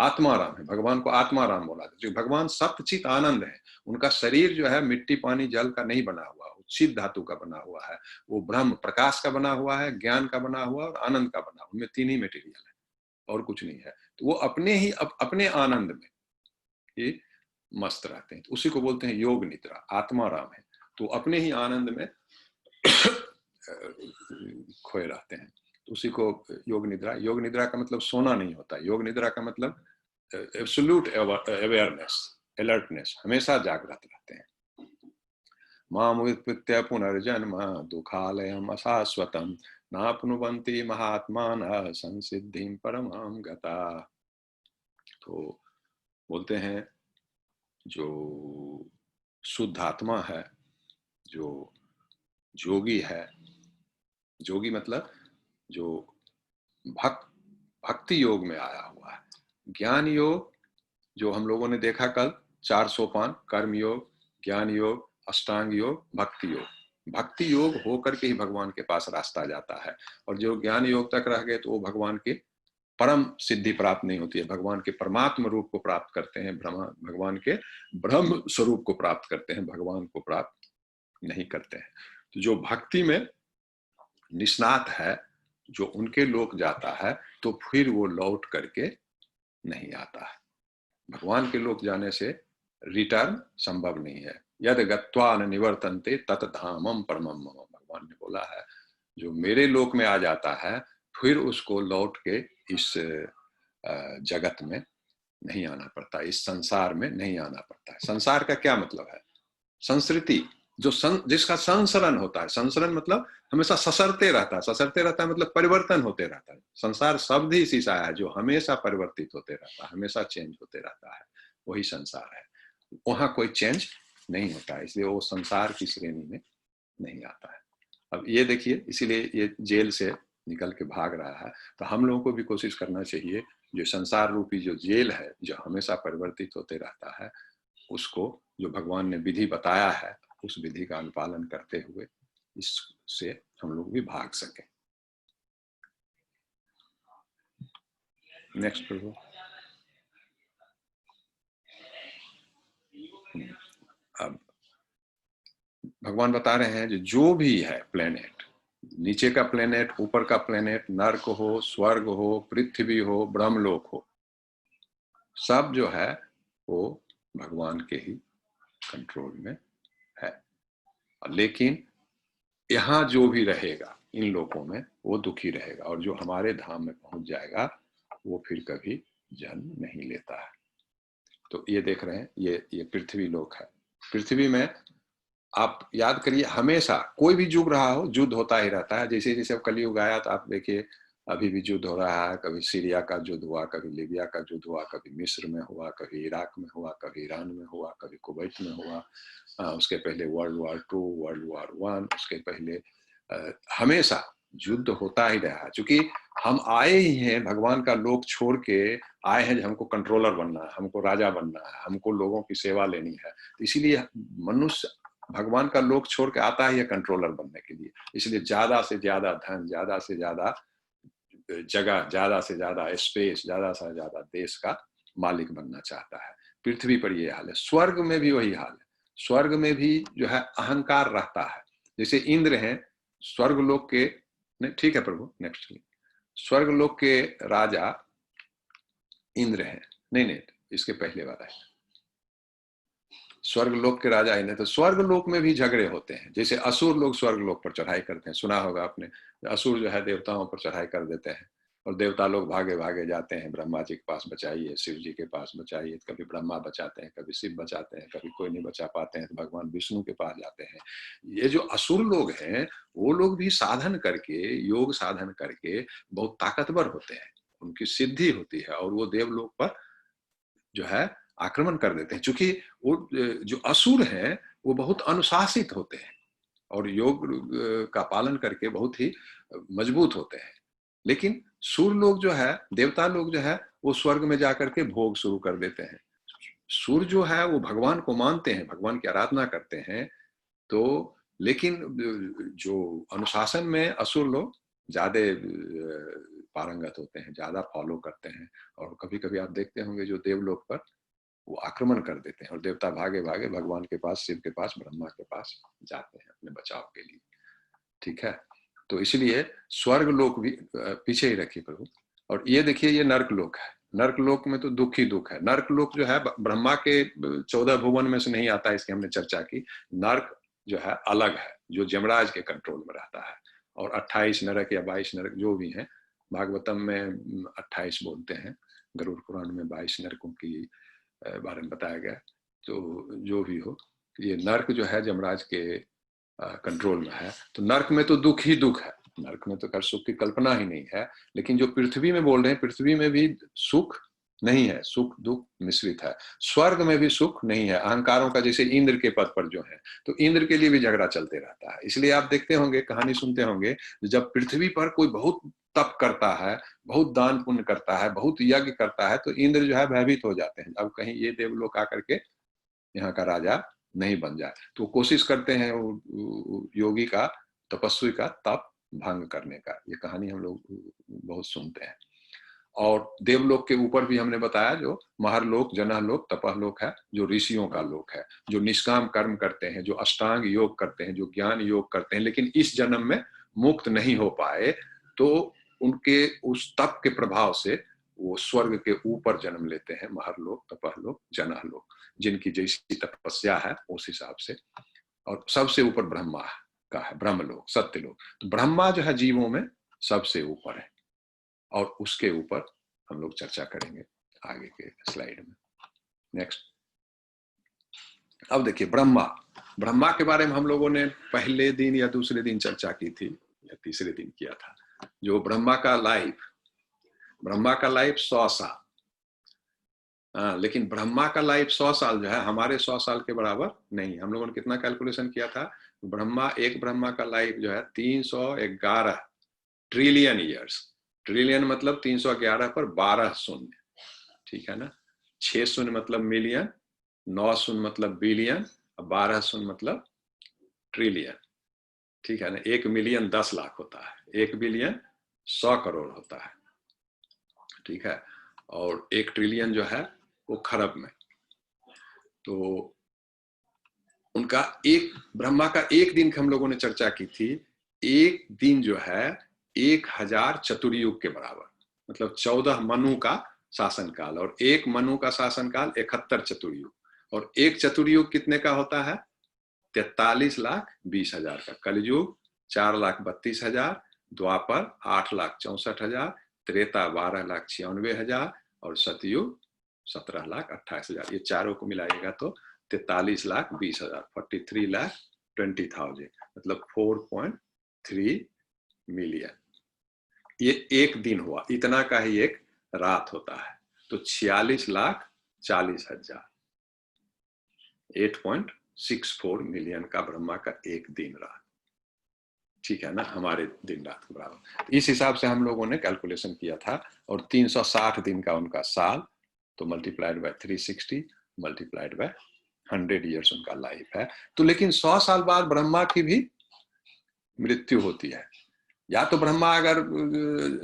आत्माराम है, भगवान को आत्माराम बोला था। जो भगवान सत्यचित आनंद है, उनका शरीर जो है मिट्टी पानी जल का नहीं बना हुआ, वो चित धातु का बना हुआ है, वो ब्रह्म प्रकाश का बना हुआ है, ज्ञान का बना हुआ और आनंद का बना हुआ, उनमें तीन ही मटेरियल है और कुछ नहीं है। तो वो अपने ही अपने आनंद में ये मस्त रहते हैं, तो उसी को बोलते हैं योग निद्रा, आत्माराम है। तो अपने ही आनंद में खोए रहते हैं, तो उसी को योग निद्रा। योग निद्रा का मतलब सोना नहीं होता, योग निद्रा का मतलब एब्सोल्यूट अवेयरनेस, अलर्टनेस, हमेशा जागृत रहते हैं। माम उत्पत्त्य पुनर्जन्म दुखालयम अशाश्वतम नाप्नुवन्ति महात्मानः संसिद्धिं परमां गता। तो बोलते हैं जो शुद्ध आत्मा है, जो योगी है, योगी मतलब जो भक्ति योग में आया हुआ है। ज्ञान योग जो हम लोगों ने देखा कल, 4 सोपान, कर्म योग, ज्ञान योग, अष्टांग योग, भक्ति योग। भक्ति योग होकर के ही भगवान के पास रास्ता जाता है, और जो ज्ञान योग तक रह गए तो वो भगवान के परम सिद्धि प्राप्त नहीं होती है, भगवान के परमात्म रूप को प्राप्त करते हैं, भगवान के ब्रह्म स्वरूप को प्राप्त करते हैं, भगवान को प्राप्त नहीं करते हैं। तो जो भक्ति में निष्णात है, जो उनके लोक जाता है, तो फिर वो लौट करके नहीं आता है। भगवान के लोक जाने से रिटर्न संभव नहीं है। यद गत्वा न निवर्तन्ते तत धामम परमम मम, भगवान ने बोला है जो मेरे लोक में आ जाता है फिर उसको लौट के इस जगत में नहीं आना पड़ता, इस संसार में नहीं आना पड़ता है। संसार का क्या मतलब है? संस्कृति, जो जिसका संसरण होता है। संसरण मतलब हमेशा ससरते रहता है, ससरते रहता है मतलब परिवर्तन होते रहता है। संसार शब्द ही इसी से आया है, जो हमेशा परिवर्तित होते रहता है, हमेशा चेंज होते रहता है, वही संसार है। वहां कोई चेंज नहीं होता है, इसलिए वो संसार की श्रेणी में नहीं आता है। अब ये देखिए, इसीलिए ये जेल से निकल के भाग रहा है। तो हम लोगों को भी कोशिश करना चाहिए, जो संसार रूपी जो जेल है, जो हमेशा परिवर्तित होते रहता है, उसको जो भगवान ने विधि बताया है उस विधि का अनुपालन करते हुए इससे हम लोग भी भाग सकें। नेक्स्ट प्रभु। अब भगवान बता रहे हैं जो भी है प्लेनेट, नीचे का प्लेनेट, ऊपर का प्लेनेट, नर्क हो, स्वर्ग हो, पृथ्वी हो, ब्रह्मलोक हो, सब जो है वो भगवान के ही कंट्रोल में है। लेकिन यहाँ जो भी रहेगा इन लोकों में वो दुखी रहेगा, और जो हमारे धाम में पहुंच जाएगा वो फिर कभी जन्म नहीं लेता है। तो ये देख रहे हैं, ये पृथ्वी लोक है। पृथ्वी में आप याद करिए, हमेशा कोई भी युग रहा हो, युद्ध होता ही रहता है। जैसे जैसे अब कलयुग आया तो आप देखिए अभी भी युद्ध हो रहा है। कभी सीरिया का युद्ध हुआ, कभी लीबिया का युद्ध हुआ, कभी मिस्र में हुआ, कभी इराक में हुआ, कभी ईरान में हुआ, कभी कुवैत में हुआ। उसके पहले वर्ल्ड वॉर 2, वर्ल्ड वॉर 1, उसके पहले हमेशा युद्ध होता ही रहा। चूंकि हम आए ही हैं भगवान का लोक छोड़ के, आए हैं हमको कंट्रोलर बनना है, हमको राजा बनना है, हमको लोगों की सेवा लेनी है। तो इसीलिए मनुष्य भगवान का लोक छोड़ के आता ही है कंट्रोलर बनने के लिए। इसलिए ज्यादा से ज्यादा धन, ज्यादा से ज्यादा जगह, ज्यादा से ज्यादा स्पेस, ज्यादा से ज्यादा देश का मालिक बनना चाहता है। पृथ्वी पर ये हाल है, स्वर्ग में भी वही हाल है। स्वर्ग में भी जो है अहंकार रहता है। जैसे इंद्र हैं स्वर्ग लोक के, नहीं ठीक है प्रभु, नेक्स्ट। स्वर्ग लोक के राजा इंद्र हैं, नहीं इसके पहले वाला है, स्वर्ग लोक के राजा ही नहीं। तो स्वर्ग लोक में भी झगड़े होते हैं। जैसे असुर लोग स्वर्ग लोक पर चढ़ाई करते हैं, सुना होगा आपने, असुर जो है देवताओं पर चढ़ाई कर देते हैं, और देवता लोग भागे भागे जाते हैं ब्रह्मा जी के पास, बचाइए, शिव जी के पास बचाइए। कभी ब्रह्मा बचाते हैं, कभी शिव बचाते हैं, कभी कोई नहीं बचा पाते हैं तो भगवान विष्णु के पास जाते हैं। ये जो असुर लोग हैं वो लोग भी साधन करके, योग साधन करके बहुत ताकतवर होते हैं, उनकी सिद्धि होती है, और वो देवलोक पर जो है आक्रमण कर देते हैं। चूंकि वो जो असुर हैं वो बहुत अनुशासित होते हैं और योग का पालन करके बहुत ही मजबूत होते हैं। लेकिन सुर लोग जो है, देवता लोग जो है, वो स्वर्ग में जाकर के भोग शुरू कर देते हैं। सुर जो है वो भगवान को मानते हैं, भगवान की आराधना करते हैं। तो लेकिन जो अनुशासन में असुर लोग ज्यादा पारंगत होते हैं, ज्यादा फॉलो करते हैं। और कभी कभी आप देखते होंगे जो देवलोक पर वो आक्रमण कर देते हैं और देवता भागे भागे भगवान के पास, शिव के पास, ब्रह्मा के पास जाते हैं अपने बचाव के लिए। ठीक है, तो इसलिए स्वर्ग लोक भी पीछे ही रखिए प्रभु। और ये देखिए ये नर्क लोक है, नर्क लोक में तो दुख ही दुख है। नर्क लोक जो है ब्रह्मा के 14 भुवन में से नहीं आता है, इसकी हमने चर्चा की। नर्क जो है अलग है, जो यमराज के कंट्रोल में रहता है। और 28 नरक या 22 नरक जो भी हैं, भागवतम में 28 बोलते हैं, गरुड़ पुराण में 22 नरकों की बारे में बताया गया। तो जो भी हो, ये नर्क जो है यमराज के कंट्रोल में है। तो नर्क में तो दुख ही दुख है, नर्क में तो कर सुख की कल्पना ही नहीं है। लेकिन जो पृथ्वी में बोल रहे हैं, पृथ्वी में भी सुख नहीं है, सुख दुख मिश्रित है। स्वर्ग में भी सुख नहीं है, अहंकारों का, जैसे इंद्र के पद पर जो है, तो इंद्र के लिए भी झगड़ा चलते रहता है। इसलिए आप देखते होंगे, कहानी सुनते होंगे, जब पृथ्वी पर कोई बहुत तप करता है, बहुत दान पुण्य करता है, बहुत यज्ञ करता है, तो इंद्र जो है भयभीत हो जाते हैं, अब कहीं ये देवलोक आकर के यहाँ का राजा नहीं बन जाए। तो कोशिश करते हैं योगी का, तपस्वी का तप भंग करने का। ये कहानी हम लोग बहुत सुनते हैं। और देवलोक के ऊपर भी हमने बताया जो महरलोक, जनहलोक, तपहलोक है, जो ऋषियों का लोक है, जो निष्काम कर्म करते हैं, जो अष्टांग योग करते हैं, जो ज्ञान योग करते हैं, लेकिन इस जन्म में मुक्त नहीं हो पाए, तो उनके उस तप के प्रभाव से वो स्वर्ग के ऊपर जन्म लेते हैं, महरलोक, तपहलोक, जनहलोक, जिनकी जैसी तपस्या है उस हिसाब से। और सबसे ऊपर ब्रह्मा का है, ब्रह्मलोक, सत्यलोक। तो ब्रह्मा जो है जीवों में सबसे ऊपर है, और उसके ऊपर हम लोग चर्चा करेंगे आगे के स्लाइड में। नेक्स्ट। अब देखिए ब्रह्मा, ब्रह्मा के बारे में हम लोगों ने पहले दिन या दूसरे दिन चर्चा की थी, या तीसरे दिन किया था। जो ब्रह्मा का लाइफ 100 साल, लेकिन ब्रह्मा का लाइफ 100 साल जो है हमारे 100 साल के बराबर नहीं। हम लोगों ने कितना कैलकुलेशन किया था, ब्रह्मा का लाइफ जो है 311 ट्रिलियन ईयर्स। ट्रिलियन मतलब 311 पर 12 शून्य, ठीक है ना। 6 शून्य मतलब मिलियन, 9 शून्य मतलब बिलियन, 12 शून्य मतलब ट्रिलियन, ठीक है ना। 1 मिलियन 10 लाख होता है, 1 बिलियन 100 करोड़ होता है, ठीक है। और 1 ट्रिलियन जो है वो खरब में। तो उनका एक, ब्रह्मा का एक दिन की हम लोगों ने चर्चा की थी। एक दिन जो है 1000 चतुर्युग के बराबर, मतलब 14 मनु का शासनकाल, और एक मनु का शासनकाल 71 चतुर्युग। और एक चतुर्युग कितने का होता है, 43,20,000 का। कलयुग 4,32,000, द्वापर 8,64,000, त्रेता 12,96,000 और सतयुग 17,28,000। ये चारों को मिलाइएगा तो 43,20,000, 43,20,000, मतलब 4.3 मिलियन। ये एक दिन हुआ, इतना का ही एक रात होता है। तो 46,40,000, 8.64 मिलियन का ब्रह्मा का एक दिन रात, ठीक है ना, हमारे दिन रात के बराबर। इस हिसाब से हम लोगों ने कैलकुलेशन किया था। और 360 दिन का उनका साल, तो multiplied by 360 multiplied by 100 years उनका लाइफ है। तो लेकिन 100 साल बाद ब्रह्मा की भी मृत्यु होती है। या तो ब्रह्मा अगर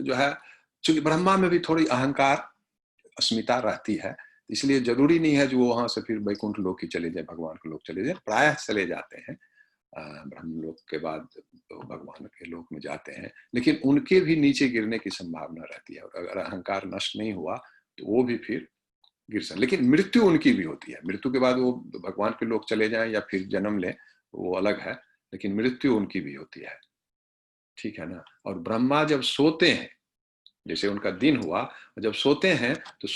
जो है, चूंकि ब्रह्मा में भी थोड़ी अहंकार, अस्मिता रहती है, इसलिए जरूरी नहीं है जो वहां से फिर वैकुंठ लोक ही चले जाए, भगवान के लोक चले जाए। प्रायः चले जाते हैं, ब्रह्म लोक के बाद तो भगवान के लोक में जाते हैं, लेकिन उनके भी नीचे गिरने की संभावना रहती है। और अगर अहंकार नष्ट नहीं हुआ तो वो भी फिर गिर सकते। लेकिन मृत्यु उनकी भी होती है, मृत्यु के बाद वो भगवान के लोक चले जाएं या फिर जन्म लें, वो अलग है, लेकिन मृत्यु उनकी भी होती है, ठीक है ना। और ब्रह्मा जब सोते हैं, जैसे उनका दिन हुआ, जब सोते हैं तो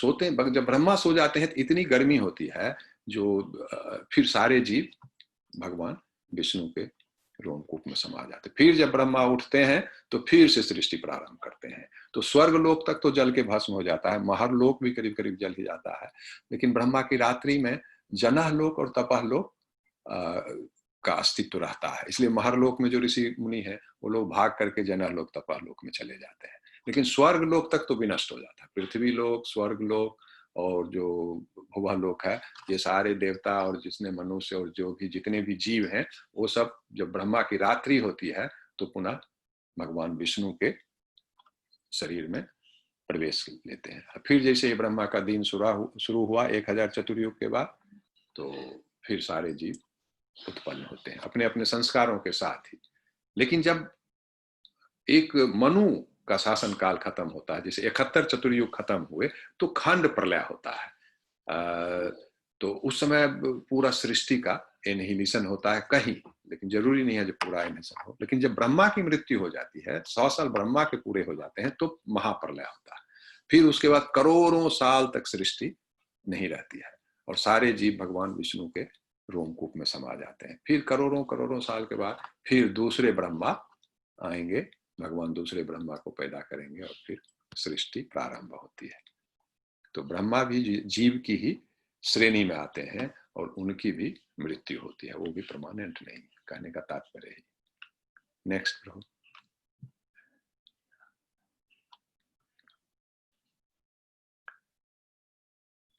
जब ब्रह्मा सो जाते हैं तो इतनी गर्मी होती है, जो फिर सारे जीव भगवान विष्णु के रोमकूप में समा जाते। फिर जब ब्रह्मा उठते हैं तो फिर से सृष्टि प्रारंभ करते हैं। तो स्वर्ग लोक तक तो जल के भस्म हो जाता है, महर लोक भी करीब करीब जल ही जाता है, लेकिन ब्रह्मा की रात्रि में जनह लोक और तपह लोक का अस्तित्व रहता है। इसलिए महरलोक में जो ऋषि मुनि है वो लोग भाग करके जनह लोक, तपह लोक में चले जाते हैं। लेकिन स्वर्ग लोक तक तो विनष्ट हो जाता है। पृथ्वी लोक, स्वर्ग लोक और जो भुवा लोक है, ये सारे देवता और जितने मनुष्य और जो भी जितने भी जीव हैं, वो सब जब ब्रह्मा की रात्रि होती है तो पुनः भगवान विष्णु के शरीर में प्रवेश लेते हैं। फिर जैसे ही ब्रह्मा का दिन शुरू हुआ 1000 चतुर्युग के बाद, तो फिर सारे जीव उत्पन्न होते हैं अपने अपने संस्कारों के साथ ही। लेकिन जब एक मनु का शासन काल खत्म होता है, जैसे 71 चतुर्युग खत्म हुए, तो खंड प्रलय होता है। तो उस समय पूरा सृष्टि का एनिहिलेशन होता है कहीं, लेकिन जरूरी नहीं है जो पूरा एनिहिलेशन हो। लेकिन जब ब्रह्मा की मृत्यु हो जाती है, 100 साल ब्रह्मा के पूरे हो जाते हैं, तो महाप्रलय होता है। फिर उसके बाद करोड़ों साल तक सृष्टि नहीं रहती है और सारे जीव भगवान विष्णु के रोमकूप में समा जाते हैं। फिर करोड़ों करोड़ों साल के बाद फिर दूसरे ब्रह्मा आएंगे, भगवान दूसरे ब्रह्मा को पैदा करेंगे और फिर सृष्टि प्रारंभ होती है। तो ब्रह्मा भी जीव की ही श्रेणी में आते हैं और उनकी भी मृत्यु होती है, वो भी परमानेंट नहीं, कहने का तात्पर्य है। नेक्स्ट प्रभु।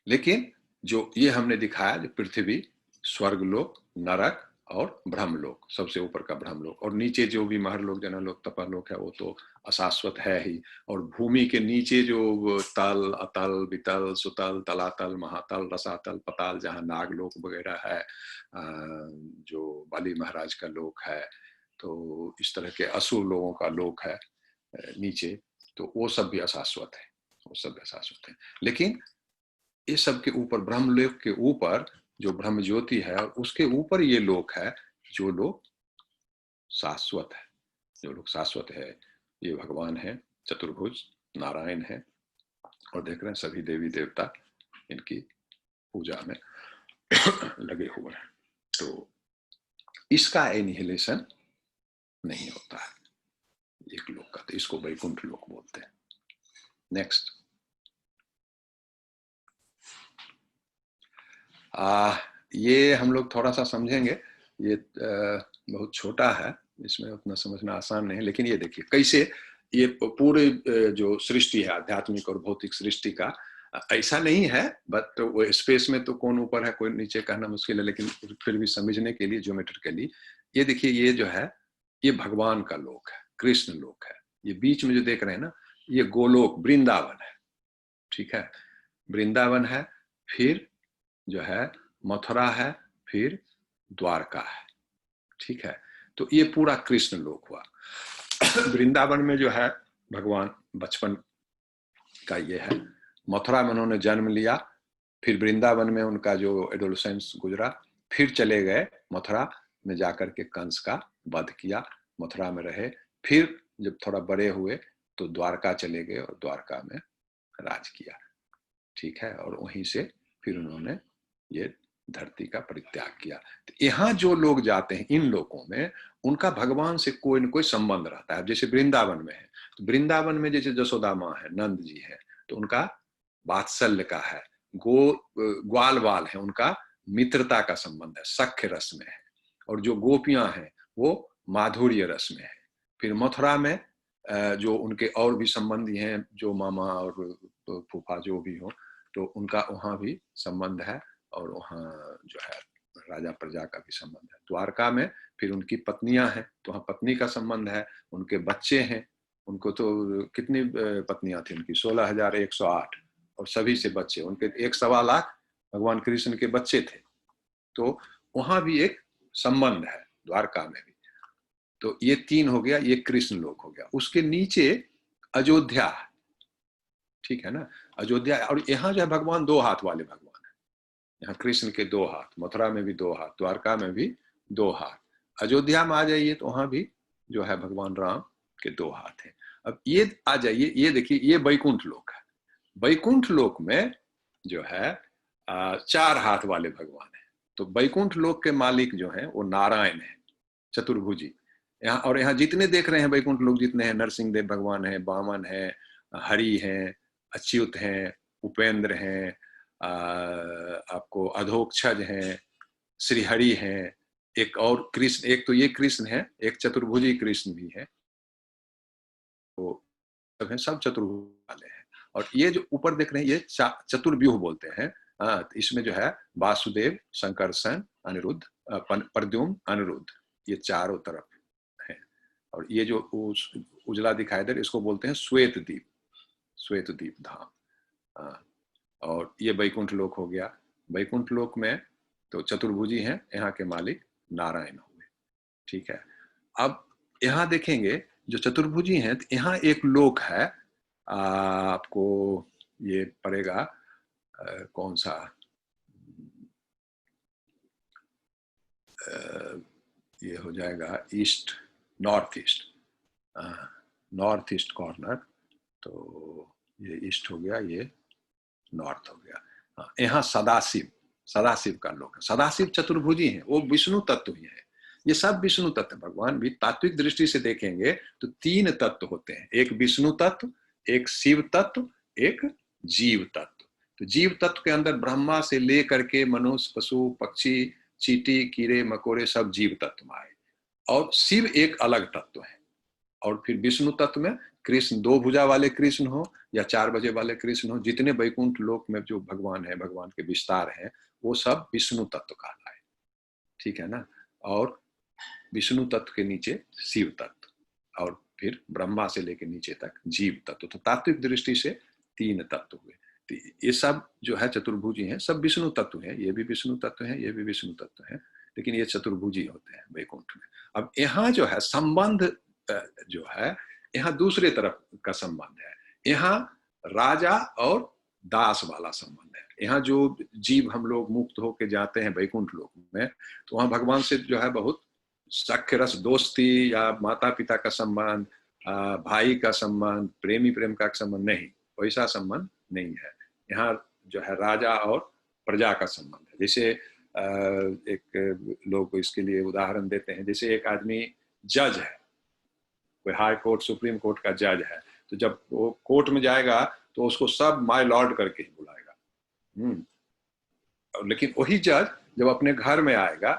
लेकिन जो ये हमने दिखाया, जो पृथ्वी, स्वर्गलोक, नरक और ब्रह्मलोक, सबसे ऊपर का ब्रह्मलोक, और नीचे जो भी महरलोक, जनलोक, तपालोक है, वो तो अशाश्वत है ही। और भूमि के नीचे जो तल, अतल, वितल, सुतल, तलातल, महातल, रसातल, पताल, जहाँ नागलोक वगैरह है, जो बलि महाराज का लोक है, तो इस तरह के असुर लोगों का लोक है नीचे, तो वो सब भी अशाश्वत है, वो सब अशाश्वत है। लेकिन इस सब के ऊपर, ब्रह्मलोक के ऊपर जो ब्रह्म ज्योति है, उसके ऊपर ये लोक है जो लोग शाश्वत है। जो लोग शाश्वत है, ये भगवान है, चतुर्भुज नारायण है, और देख रहे हैं सभी देवी देवता इनकी पूजा में लगे हुए हैं। तो इसका एनिहिलेशन नहीं होता है एक लोक का, तो इसको वैकुंठ लोक बोलते हैं। नेक्स्ट। ये हम लोग थोड़ा सा समझेंगे, ये बहुत छोटा है, इसमें उतना समझना आसान नहीं है। लेकिन ये देखिए कैसे ये पूरे जो सृष्टि है, आध्यात्मिक और भौतिक सृष्टि का, ऐसा नहीं है, बट वो स्पेस में तो कौन ऊपर है कोई नीचे कहना मुश्किल है, लेकिन फिर भी समझने के लिए ज्योमेट्रिकली ये देखिए, ये जो है ये भगवान का लोक है, कृष्ण लोक है। ये बीच में जो देख रहे हैं ना, ये गोलोक वृंदावन है, ठीक है, वृंदावन है। फिर जो है मथुरा है, फिर द्वारका है, ठीक है। तो ये पूरा कृष्ण लोक हुआ। वृंदावन में जो है भगवान बचपन का ये है, मथुरा में उन्होंने जन्म लिया, फिर वृंदावन में उनका जो एडोलसेंस गुजरा, फिर चले गए मथुरा में जाकर के कंस का वध किया, मथुरा में रहे। फिर जब थोड़ा बड़े हुए तो द्वारका चले गए और द्वारका में राज किया, ठीक है। और वहीं से फिर उन्होंने ये धरती का परित्याग किया। तो यहाँ जो लोग जाते हैं इन लोगों में, उनका भगवान से कोई न कोई संबंध रहता है। जैसे वृंदावन में है, तो वृंदावन में जैसे जसोदा माँ है, नंद जी है, तो उनका वात्सल्य का है, ग्वाल बाल है, उनका मित्रता का संबंध है, सख्य रस में है। और जो गोपियां हैं वो माधुर्य रस में है। फिर मथुरा में जो उनके और भी संबंधी हैं, जो मामा और फूफा जो भी हो, तो उनका वहाँ भी संबंध है, और वहाँ जो है राजा प्रजा का भी संबंध है। द्वारका में फिर उनकी पत्नियां हैं, तो वहाँ पत्नी का संबंध है, उनके बच्चे हैं, उनको तो कितनी पत्नियां थी उनकी, 16,108, और सभी से बच्चे, उनके 1.25 लाख भगवान कृष्ण के बच्चे थे। तो वहां भी एक संबंध है द्वारका में भी। तो ये 3 हो गया, ये कृष्ण लोक हो गया। उसके नीचे अयोध्या, ठीक है ना, अयोध्या। और यहाँ जो है भगवान 2 हाथ वाले भगवान है, यहाँ कृष्ण के 2 हाथ, मथुरा में भी 2 हाथ, द्वारका में भी 2 हाथ। अयोध्या में आ जाइए तो वहां भी जो है भगवान राम के 2 हाथ हैं। अब ये आ जाइए, ये देखिए, ये वैकुंठ लोक है। वैकुंठ लोक में जो है 4 हाथ वाले भगवान है। तो वैकुंठ लोक के मालिक जो है वो नारायण है, चतुर्भुजी। यहाँ, और यहाँ जितने देख रहे हैं वैकुंठ लोक जितने हैं, नरसिंह देव भगवान है, वामन है, हरि हैं, अच्युत हैं, उपेंद्र हैं, आपको अधोक्षज हैं, श्रीहरि हैं, एक और कृष्ण, एक तो ये कृष्ण है, एक चतुर्भुजी कृष्ण भी है, तो सब है, सब चतुर्भुज वाले हैं। और ये जो ऊपर देख रहे हैं ये चतुर्व्यूह बोलते हैं। तो इसमें जो है वासुदेव, संकर्षण, अनिरुद्ध, प्रद्युम्न, अनिरुद्ध, ये चारों तरफ है। और ये जो उजला दिखाई दे इसको बोलते हैं श्वेत द्वीप, श्वेत द्वीप धाम। और ये वैकुंठ लोक हो गया। वैकुंठ लोक में तो चतुर्भुजी हैं, यहाँ के मालिक नारायण हुए। ठीक है, अब यहाँ देखेंगे जो चतुर्भुजी हैं, तो यहाँ एक लोक है, आपको ये पड़ेगा कौन सा, ये हो जाएगा east, north east, north east corner, तो ये ईस्ट हो गया, ये नॉर्थ हो गया। यहाँ सदाशिव, सदाशिव का लोक है। सदाशिव चतुर्भुजी हैं, वो विष्णु तत्व ही है। ये सब विष्णु तत्व, भगवान भी तात्विक दृष्टि से देखेंगे तो 3 तत्व होते हैं, एक विष्णु तत्व, एक शिव तत्व, एक जीव तत्व। तो जीव तत्व के अंदर ब्रह्मा से लेकर के मनुष्य, पशु, पक्षी, चींटी, कीड़े मकोड़े सब जीव तत्व में आए, और शिव एक अलग तत्व है। और फिर विष्णु तत्व में कृष्ण, 2 भुजा वाले कृष्ण हो या 4 बजे वाले कृष्ण हो, जितने वैकुंठ लोक में जो भगवान है, भगवान के विस्तार हैं, वो सब विष्णु तत्व कहलाए। ठीक है ना। और विष्णु तत्व के नीचे शिव तत्व, और फिर ब्रह्मा से लेकर नीचे तक जीव तत्व। तो तात्विक दृष्टि से 3 तत्व हुए। तो ये सब जो है चतुर्भुजी हैं, सब विष्णु तत्व हैं। ये भी विष्णु तत्व हैं, ये भी विष्णु तत्व हैं, लेकिन ये चतुर्भुजी होते हैं वैकुंठ में। अब यहाँ जो है संबंध जो है, यहाँ दूसरे तरफ का संबंध है। यहाँ राजा और दास वाला संबंध है। यहाँ जो जीव हम लोग मुक्त होके जाते हैं वैकुंठ लोक में, तो वहाँ भगवान से जो है बहुत सख्य रस, दोस्ती या माता पिता का संबंध, भाई का संबंध, प्रेमी प्रेम का संबंध नहीं, वैसा संबंध नहीं है। यहाँ जो है राजा और प्रजा का संबंध है। जैसे एक लोग इसके लिए उदाहरण देते हैं, जैसे एक आदमी जज है, कोई हाई कोर्ट, सुप्रीम कोर्ट का जज है, तो जब वो कोर्ट में जाएगा तो उसको सब माय लॉर्ड करके ही बुलाएगा। लेकिन वही जज जब अपने घर में आएगा,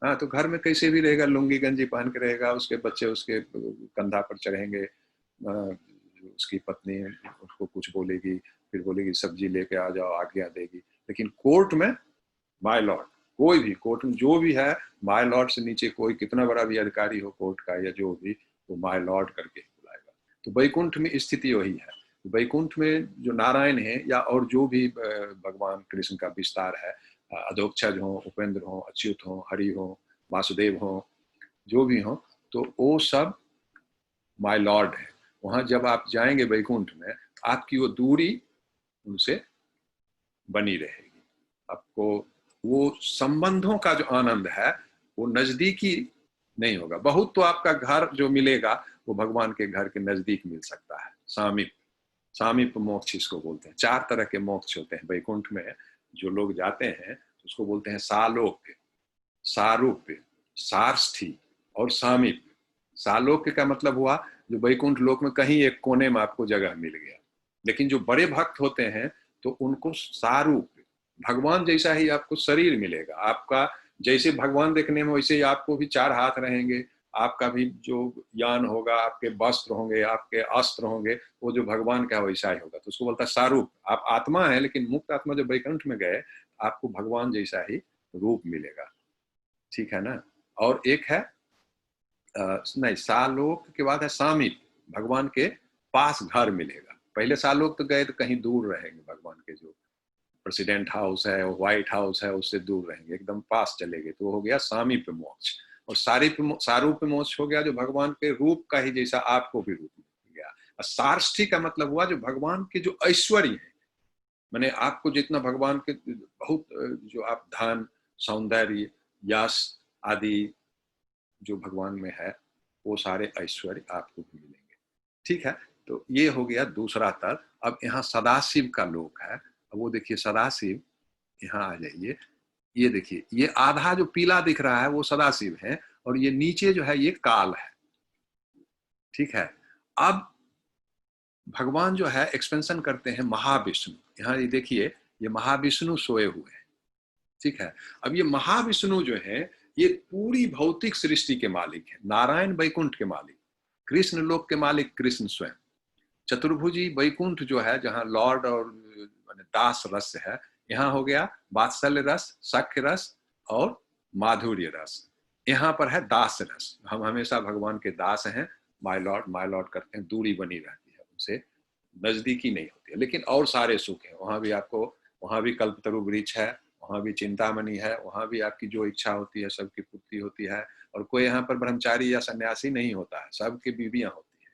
हाँ, तो घर में कैसे भी रहेगा, लुंगी गंजी पहन के रहेगा, उसके बच्चे उसके कंधा पर चढ़ेंगे, उसकी पत्नी उसको कुछ बोलेगी, फिर बोलेगी सब्जी लेके आ जाओ, आज्ञा देगी। लेकिन कोर्ट में माय लॉर्ड, कोई भी कोर्ट में जो भी है, माय लॉर्ड से नीचे कोई कितना बड़ा भी अधिकारी हो कोर्ट का या जो भी, वो माय लॉर्ड करके बुलाएगा। तो वैकुंठ में स्थिति वही है। वैकुंठ में जो नारायण है या और जो भी भगवान कृष्ण का विस्तार है, अधोक्षज हो, उपेंद्र हो, अच्युत हो, हरि हो, वासुदेव हो, जो भी हो, तो वो सब माय लॉर्ड है। वहां जब आप जाएंगे वैकुंठ में, आपकी वो दूरी उनसे बनी रहेगी। आपको वो संबंधों का जो आनंद है वो नजदीकी नहीं होगा। बहुत तो आपका घर जो मिलेगा वो भगवान के घर के नजदीक मिल सकता है। सामीप, सामीप मोक्ष इसको बोलते हैं। 4 तरह के मोक्ष होते हैं वैकुंठ में। जो लोग जाते हैं उसको बोलते हैं सालोक्य, सारूप्य, सारस्थी और सामीप्य। सालोक्य का मतलब हुआ जो वैकुंठ लोक में कहीं एक कोने में आपको जगह मिल गया। लेकिन जो बड़े भक्त होते हैं तो उनको सारूप्य, भगवान जैसा ही आपको शरीर मिलेगा। आपका जैसे भगवान देखने में वैसे ही आपको भी 4 हाथ रहेंगे, आपका भी जो यान होगा, आपके वस्त्र होंगे, आपके अस्त्र होंगे, वो जो भगवान का वैसा ही होगा। तो उसको बोलता है सारूप। आप आत्मा है, लेकिन मुक्त आत्मा जब वैकुंठ में गए आपको भगवान जैसा ही रूप मिलेगा। ठीक है ना। और एक है नहीं, सालोक के बाद है सामीप, भगवान के पास घर मिलेगा। पहले सालोक तो गए तो कहीं दूर रहेंगे, भगवान के जो प्रेसिडेंट हाउस है, व्हाइट हाउस है, उससे दूर रहेंगे, एकदम पास चले गए, तो वो हो गया सामीप्य मोक्ष। और सारूप्य मोक्ष हो गया जो भगवान के रूप का ही जैसा आपको भी रूप मिल गया। और सारष्ठी का मतलब हुआ जो भगवान के जो ऐश्वर्य है, माने आपको जितना भगवान के बहुत जो आप धन, सौंदर्य, यश आदि जो भगवान में है, वो सारे ऐश्वर्य आपको भी मिलेंगे। ठीक है, तो ये हो गया दूसरा तल। अब यहाँ सदाशिव का लोक है। अब वो देखिए सदाशिव, यहाँ आ जाइए, ये देखिए, ये आधा जो पीला दिख रहा है वो सदाशिव है, और ये नीचे जो है ये काल है। ठीक है, अब भगवान जो है एक्सपेंशन करते हैं महाविष्णु। यहाँ ये देखिए, ये महाविष्णु सोए हुए हैं। ठीक है, अब ये महाविष्णु जो है ये पूरी भौतिक सृष्टि के मालिक है। नारायण वैकुंठ के मालिक, कृष्ण लोक के मालिक कृष्ण स्वयं। चतुर्भुजी वैकुंठ जो है जहाँ लॉर्ड और दास रस है, यहाँ हो गया वात्सल्य रस, सख्य रस और माधुर्य रस। यहाँ पर है दास रस। हम हमेशा भगवान के दास हैं माय लॉर्ड करते हैं, दूरी बनी रहती है, उनसे नजदीकी नहीं होती है। लेकिन और सारे सुख हैं, वहाँ भी आपको, वहाँ भी कल्पतरु वृक्ष है, वहाँ भी चिंतामणि है, वहाँ भी आपकी जो इच्छा होती है सबकी पूर्ति होती है। और कोई यहाँ पर ब्रह्मचारी या सन्यासी नहीं होता है, सबकी बीवियां होती है,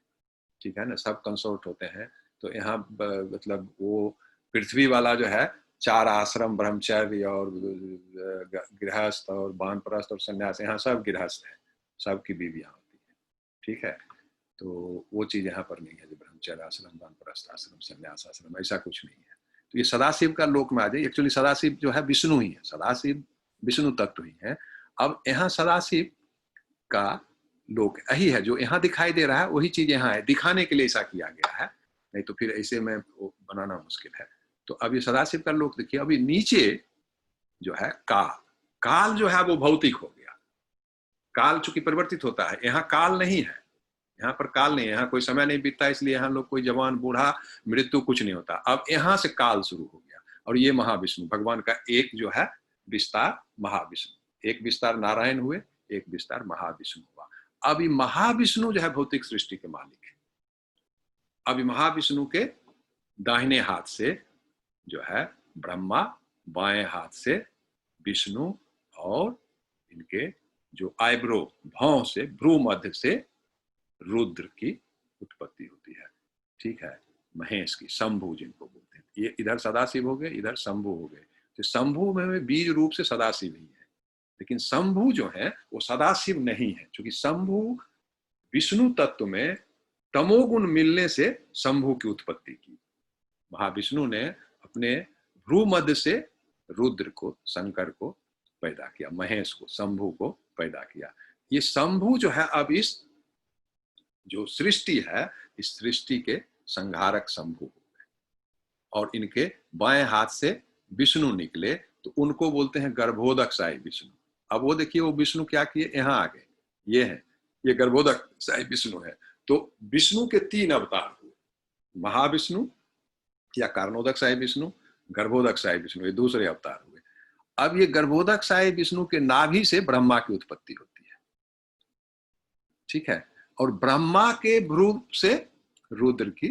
ठीक है ना, सब कंसोर्ट होते हैं। तो यहाँ मतलब वो पृथ्वी वाला जो है 4 आश्रम, ब्रह्मचर्य और गृहस्थ और वानप्रस्थ और सन्यास, यहाँ सब गृहस्थ है, सबकी बीवियां होती है, ठीक है। तो वो चीज यहाँ पर नहीं है, जो ब्रह्मचर्य आश्रम, वानप्रस्थ आश्रम, सन्यास आश्रम, ऐसा कुछ नहीं है। तो ये सदाशिव का लोक में आ जाए। एक्चुअली सदाशिव जो है विष्णु ही है, सदाशिव विष्णु तत्व ही है। अब यहाँ सदाशिव का लोक यही है, जो यहाँ दिखाई दे रहा है वही चीज यहाँ है, दिखाने के लिए ऐसा किया गया है, नहीं तो फिर ऐसे में बनाना मुश्किल है। तो अब ये सदाशिव का लोक देखिए। अभी नीचे जो है काल जो है वो भौतिक हो गया। काल चूंकि परिवर्तित होता है, यहाँ काल नहीं है, यहाँ पर काल नहीं है, यहाँ कोई समय नहीं बीतता, इसलिए यहाँ लोग कोई जवान बूढ़ा मृत्यु कुछ नहीं होता। अब यहाँ से काल शुरू हो गया। और ये महाविष्णु भगवान का एक जो है विस्तार महाविष्णु, एक विस्तार नारायण हुए, एक विस्तार महाविष्णु हुआ। अभी महाविष्णु जो है भौतिक सृष्टि के मालिक है। अभी महाविष्णु के दाहिने हाथ से जो है ब्रह्मा, बाएं हाथ से विष्णु, और इनके जो आईब्रो, भौं से, भ्रू मध्य से रुद्र की उत्पत्ति होती है, ठीक है, महेश की, शंभु जिनको बोलते हैं। ये इधर सदाशिव हो गए, इधर शंभु हो गए। तो शंभु में बीज रूप से सदाशिव ही है, लेकिन शंभु जो है वो सदाशिव नहीं है, क्योंकि शंभु विष्णु तत्व में तमोगुण मिलने से शंभु की उत्पत्ति की। महाविष्णु ने अपने भ्रू मध्य से रुद्र को, शंकर को पैदा किया, महेश को, शंभु को पैदा किया। ये शंभु जो है अब इस जो सृष्टि है, इस सृष्टि के संहारक शंभु हो गए। और इनके बाएं हाथ से विष्णु निकले, तो उनको बोलते हैं गर्भोदकशाही विष्णु। अब वो देखिए वो विष्णु क्या किए, यहाँ आ गए, ये है, ये गर्भोदकशाही विष्णु है। तो विष्णु के 3 अवतार हुए, महाविष्णु या कारणोदकशाही विष्णु, गर्भोदकशाही विष्णु, ये दूसरे अवतार हुए। अब ये गर्भोदकशाही विष्णु के नाभि से ब्रह्मा की उत्पत्ति होती है, ठीक है, और ब्रह्मा के भ्रू से रुद्र की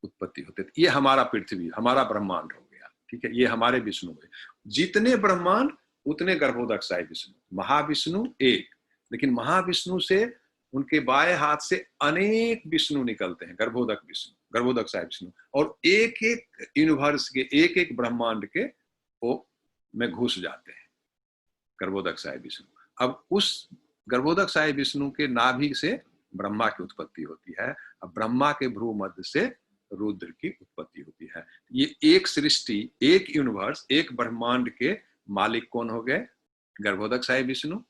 उत्पत्ति होती है। ये हमारा पृथ्वी, हमारा ब्रह्मांड हो गया, ठीक है, ये हमारे विष्णु हुए। जितने ब्रह्मांड उतने गर्भोदकशाही विष्णु। महाविष्णु एक, लेकिन महाविष्णु से उनके बाएं हाथ से अनेक विष्णु निकलते हैं, गर्भोदक विष्णु, गर्भोदकशाही विष्णु, और एक एक यूनिवर्स के, एक एक ब्रह्मांड के वो में घुस जाते हैं गर्भोदकशाही विष्णु। अब उस गर्भोदकशाही विष्णु के नाभि से ब्रह्मा की उत्पत्ति होती है। अब ब्रह्मा के भ्रू मध्य से रुद्र की उत्पत्ति होती है। ये एक सृष्टि, एक यूनिवर्स, एक ब्रह्मांड के मालिक कौन हो गए, गर्भोदकशाही विष्णु,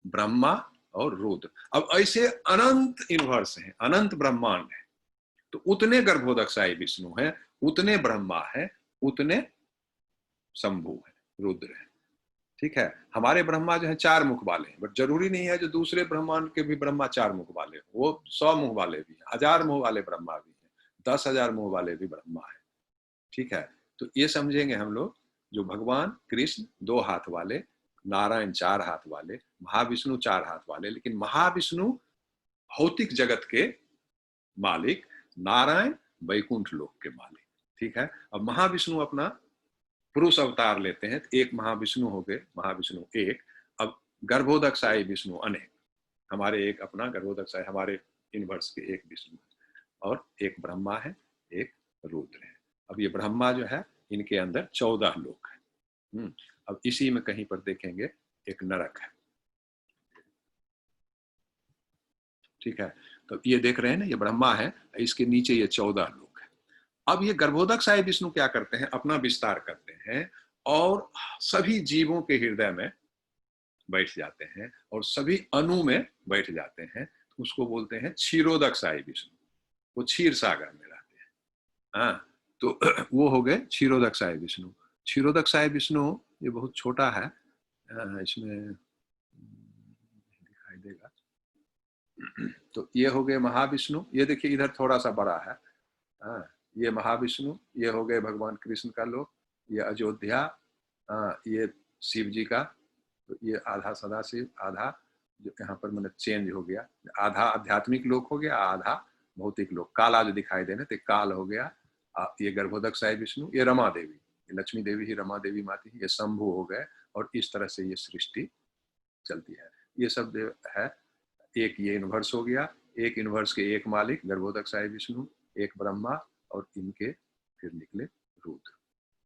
ब्रह्मा और रुद्र। अब ऐसे अनंत यूनिवर्स हैं, अनंत ब्रह्मांड है, तो उतने गर्भोदकशाही विष्णु है, उतने ब्रह्मा है, उतने शंभु है, रुद्र है, ठीक है। हमारे ब्रह्मा जो है 4 मुख वाले हैं, बट जरूरी नहीं है जो दूसरे ब्रह्मांड के भी ब्रह्मा 4 मुख वाले हो, वो 100 मुख वाले भी हैं, 1000 मुख वाले ब्रह्मा भी हैं, 10,000 मुख वाले भी ब्रह्मा है, ठीक है। तो ये समझेंगे हम लोग, जो भगवान कृष्ण 2 हाथ वाले, नारायण 4 हाथ वाले, महाविष्णु 4 हाथ वाले, लेकिन महाविष्णु भौतिक जगत के मालिक, नारायण वैकुंठ लोक के मालिक, ठीक है। अब महाविष्णु अपना पुरुष अवतार लेते हैं, तो एक महाविष्णु हो गए, महाविष्णु एक। अब गर्भोदकशाही विष्णु अनेक, हमारे एक अपना गर्भोदकशाही, हमारे यूनिवर्स के एक विष्णु और एक ब्रह्मा है, एक रुद्र है। अब ये ब्रह्मा जो है, इनके अंदर 14 लोक है। अब इसी में कहीं पर देखेंगे एक नरक है, ठीक है। तो ये देख रहे हैं ना, ये ब्रह्मा है, इसके नीचे ये 14 लोक है। अब ये गर्भोदकशाही विष्णु क्या करते हैं, अपना विस्तार करते हैं और सभी जीवों के हृदय में बैठ जाते हैं और सभी अणु में बैठ जाते हैं। तो उसको बोलते हैं क्षीरोदकशाही विष्णु, वो क्षीर सागर में रहते हैं। हाँ, तो वो हो गए क्षीरोदकशाही विष्णु। क्षीरोदकशाही विष्णु ये बहुत छोटा है, इसमें दिखाई देगा। तो ये हो गए महाविष्णु, ये देखिए इधर थोड़ा सा बड़ा है। हाँ, ये महाविष्णु, ये हो गए भगवान कृष्ण का लोक, ये अयोध्या, ये शिव जी का, तो ये आधा सदाशिव, आधा जो यहाँ पर मतलब चेंज हो गया, आधा आध्यात्मिक लोक हो गया, आधा भौतिक लोक। काला जो दिखाई दे रहे थे, काल हो गया, ये गर्भोदक साई विष्णु, ये रमा देवी, ये लक्ष्मी देवी ही रमा देवी माती, ये शंभु हो गए, और इस तरह से ये सृष्टि चलती है। ये सब जो है एक ये यूनिवर्स हो गया, एक यूनिवर्स के एक मालिक गर्भोदक साई विष्णु, एक ब्रह्मा, और इनके फिर निकले रुद्र,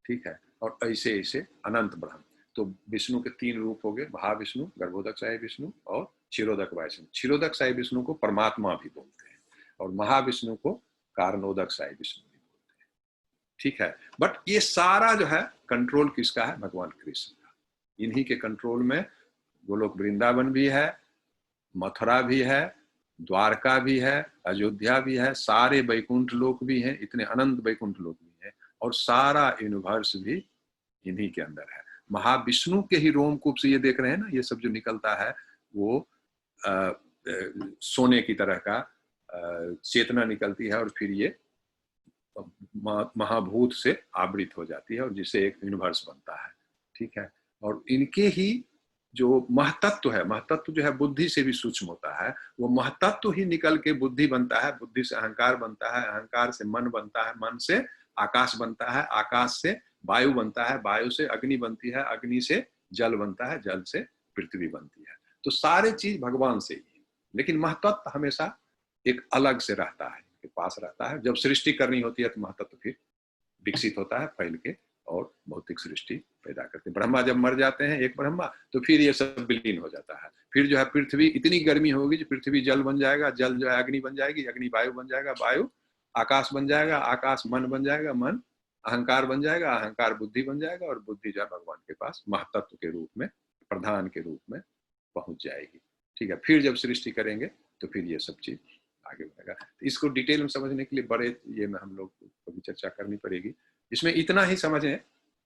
ठीक है। और ऐसे ऐसे अनंत ब्रह्म। तो विष्णु के 3 रूप हो गए, महाविष्णु, गर्भोदक साई विष्णु और क्षीरोदक विष्णु। क्षीरोदक साई विष्णु को परमात्मा भी बोलते हैं, और महाविष्णु को कारणोदक साई विष्णु भी बोलते हैं, ठीक है। बट ये सारा जो है कंट्रोल किसका है? भगवान कृष्ण का। इन्हीं के कंट्रोल में गोलोक वृंदावन भी है, मथुरा भी है, द्वारका भी है, अयोध्या भी है, सारे वैकुंठ लोक भी हैं, इतने अनंत वैकुंठ लोक भी हैं, और सारा यूनिवर्स भी इन्हीं के अंदर है। महाविष्णु के ही रोमकूप से ये देख रहे हैं ना, ये सब जो निकलता है वो सोने की तरह का चेतना निकलती है, और फिर ये महाभूत से आवृत हो जाती है, और जिससे एक यूनिवर्स बनता है, ठीक है। और इनके ही जो महतत्व है, महतत्व जो है बुद्धि से भी सूक्ष्म होता है, वो महतत्व ही निकल के बुद्धि बनता है, बुद्धि से अहंकार बनता है, अहंकार से मन बनता है, मन से आकाश बनता है, आकाश से वायु बनता है, वायु से अग्नि बनती है, अग्नि से जल बनता है, जल से पृथ्वी बनती है। तो सारे चीज भगवान से ही है, लेकिन महतत्व हमेशा एक अलग से रहता है, के पास रहता है। जब सृष्टि करनी होती है तो महतत्व फिर विकसित होता है, फैल के, और भौतिक सृष्टि पैदा करते हैं। ब्रह्मा जब मर जाते हैं, एक ब्रह्मा, तो फिर ये सब विलीन हो जाता है। फिर जो है पृथ्वी इतनी गर्मी होगी, जो पृथ्वी जल बन जाएगा, जल जो है अग्नि बन जाएगी, अग्नि वायु बन जाएगा, वायु आकाश बन जाएगा, आकाश मन बन जाएगा, मन अहंकार बन जाएगा, अहंकार बुद्धि बन जाएगा, और बुद्धि जो है भगवान के पास महतत्व के रूप में, प्रधान के रूप में पहुंच जाएगी, ठीक है। फिर जब सृष्टि करेंगे तो फिर ये सब चीज आगे बढ़ेगा। तो इसको डिटेल में समझने के लिए बड़े ये में हम लोग को भी चर्चा करनी पड़ेगी। इसमें इतना ही समझें,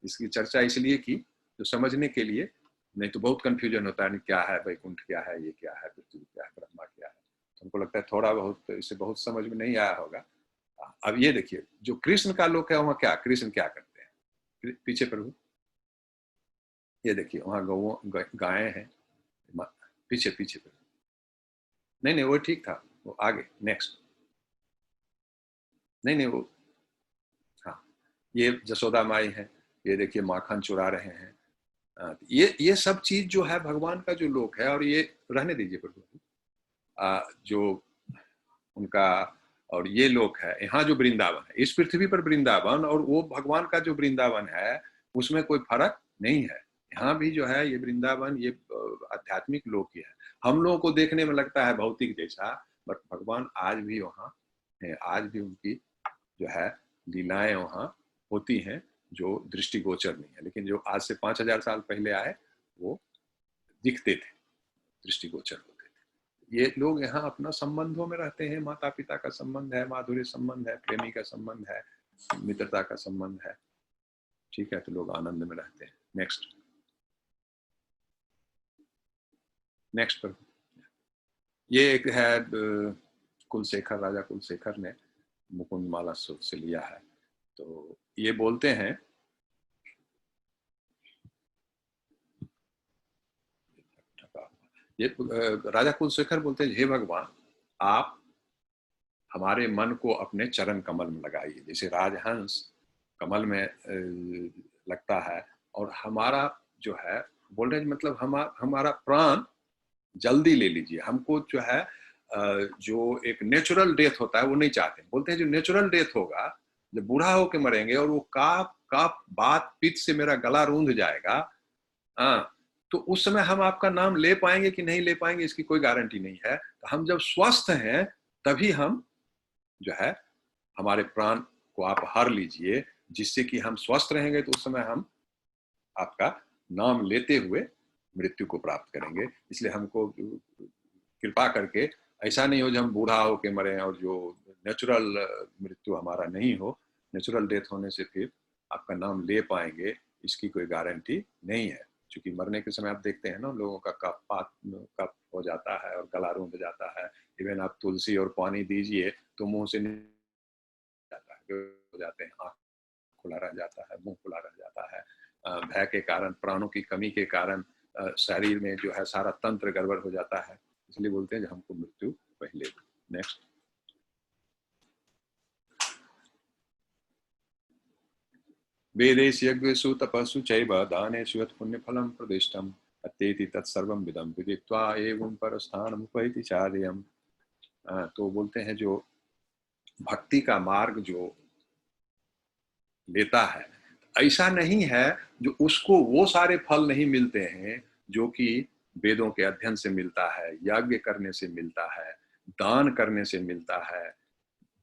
इसकी चर्चा इसलिए की तो समझने के लिए, नहीं तो बहुत कंफ्यूजन होता है, क्या है वैकुंठ, क्या है ये, क्या है पृथ्वी, क्या है ब्रह्मा, क्या है। तो हमको लगता है थोड़ा बहुत इससे बहुत समझ में नहीं आया होगा। अब ये देखिए, जो कृष्ण का लोक है वहाँ क्या, कृष्ण क्या करते हैं? पीछे प्रभु, ये देखिए वहाँ गौ गायें हैं, पीछे पीछे प्रभु, नहीं नहीं वो ठीक था, वो आगे नेक्स्ट, नहीं नहीं वो, हाँ ये जसोदा माई है, ये देखिए माखन चुरा रहे हैं। ये सब चीज जो है भगवान का जो लोक है, और ये रहने दीजिए प्रभु, जो उनका, और ये लोक है, यहाँ जो वृंदावन है, इस पृथ्वी पर वृंदावन और वो भगवान का जो वृंदावन है, उसमें कोई फर्क नहीं है। यहाँ भी जो है ये वृंदावन, ये आध्यात्मिक लोक ही है। हम लोगों को देखने में लगता है भौतिक जैसा, बट भगवान आज भी वहाँ है, आज भी उनकी जो है लीलाएं वहाँ होती हैं, जो दृष्टिगोचर नहीं है, लेकिन जो आज से 5000 साल पहले आए वो दिखते थे, दृष्टिगोचर होते थे। ये लोग यहाँ अपना संबंधों में रहते हैं, माता पिता का संबंध है, माधुर्य संबंध है, प्रेमी का संबंध है, मित्रता का संबंध है, ठीक है। तो लोग आनंद में रहते हैं। नेक्स्ट नेक्स्ट पर ये एक है कुलशेखर, राजा कुलशेखर ने मुकुंद माला सूत्र से लिया है। तो ये बोलते हैं, ये राजा कुलशेखर बोलते हैं, हे भगवान, आप हमारे मन को अपने चरण कमल में लगाइए, जैसे राजहंस कमल में लगता है, और हमारा जो है बोल रहे हैं, मतलब हमारा प्राण जल्दी ले लीजिए, हमको जो है जो एक नेचुरल डेथ होता है वो नहीं चाहते। बोलते हैं जो नेचुरल डेथ होगा, जब बूढ़ा होके मरेंगे और वो काप बात पित्त से मेरा गला रूंध जाएगा, तो उस समय हम आपका नाम ले पाएंगे कि नहीं ले पाएंगे इसकी कोई गारंटी नहीं है। तो हम जब स्वस्थ हैं तभी हम जो है हमारे प्राण को आप हर लीजिए, जिससे कि हम स्वस्थ रहेंगे, तो उस समय हम आपका नाम लेते हुए मृत्यु को प्राप्त करेंगे। इसलिए हमको कृपा करके ऐसा नहीं हो जो हम बूढ़ा होके मरे और जो नेचुरल मृत्यु हमारा नहीं हो, नेचुरल डेथ होने से फिर आपका नाम ले पाएंगे इसकी कोई गारंटी नहीं है। क्योंकि मरने के समय आप देखते हैं ना, लोगों का कफ हो जाता है और गला रूंध जाता है। इवन आप तुलसी और पानी दीजिए तो मुंह से नहीं जाता है, हो जाते हैं, आँख खुला रह जाता है, मुंह खुला रह जाता है, भय के कारण, प्राणों की कमी के कारण शरीर में जो है सारा तंत्र गड़बड़ हो जाता है, इसलिए बोलते हैं हमको मृत्यु पहले। नेक्स्ट। वेदेषु यज्ञेषु तपस्सु चैव दानेषु यत् पुण्यफलं प्रदिष्टम् अत्येति तत्सर्वं विदं विदित्वा एवं परस्थानम् उपैति चार्यम्। तो बोलते हैं जो भक्ति का मार्ग जो लेता है, ऐसा नहीं है जो उसको वो सारे फल नहीं मिलते हैं जो कि वेदों के अध्ययन से मिलता है, यज्ञ करने से मिलता है, दान करने से मिलता है,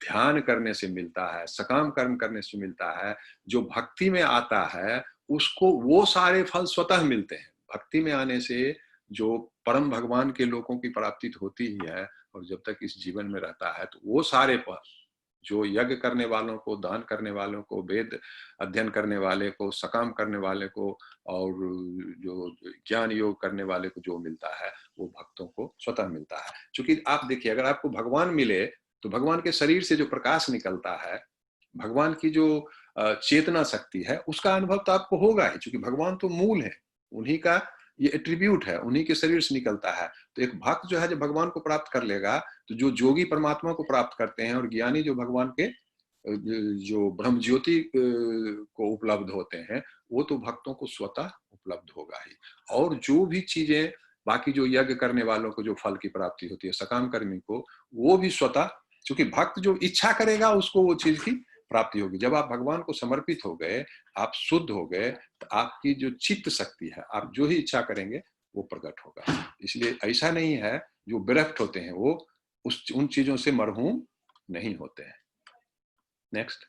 ध्यान करने से मिलता है, सकाम कर्म करने से मिलता है। जो भक्ति में आता है उसको वो सारे फल स्वतः मिलते हैं। भक्ति में आने से जो परम भगवान के लोगों की प्राप्ति होती ही है, और जब तक इस जीवन में रहता है तो वो सारे फल जो यज्ञ करने वालों को, दान करने वालों को, वेद अध्ययन करने वाले को, सकाम करने वाले को और जो ज्ञान योग करने वाले को जो मिलता है वो भक्तों को स्वतः मिलता है। क्योंकि आप देखिए, अगर आपको भगवान मिले तो भगवान के शरीर से जो प्रकाश निकलता है, भगवान की जो चेतना शक्ति है, उसका अनुभव तो आपको होगा ही, क्योंकि भगवान तो मूल है, उन्हीं का ये एट्रीब्यूट है, उन्हीं के शरीर से निकलता है। तो एक भक्त जो है जब भगवान को प्राप्त कर लेगा, तो जो जोगी परमात्मा को प्राप्त करते हैं और ज्ञानी जो भगवान के जो ब्रह्म ज्योति को उपलब्ध होते हैं, वो तो भक्तों को स्वतः उपलब्ध होगा ही। और जो भी चीजें बाकी जो यज्ञ करने वालों को जो फल की प्राप्ति होती है, सकाम कर्मी को, वो भी स्वतः, क्योंकि भक्त जो इच्छा करेगा उसको वो चीज की प्राप्ति होगी। जब आप भगवान को समर्पित हो गए, आप शुद्ध हो गए, तो आपकी जो चित्त शक्ति है, आप जो ही इच्छा करेंगे वो प्रकट होगा। इसलिए ऐसा नहीं है जो विरक्त होते हैं वो उन चीजों से मरहूम नहीं होते हैं। नेक्स्ट।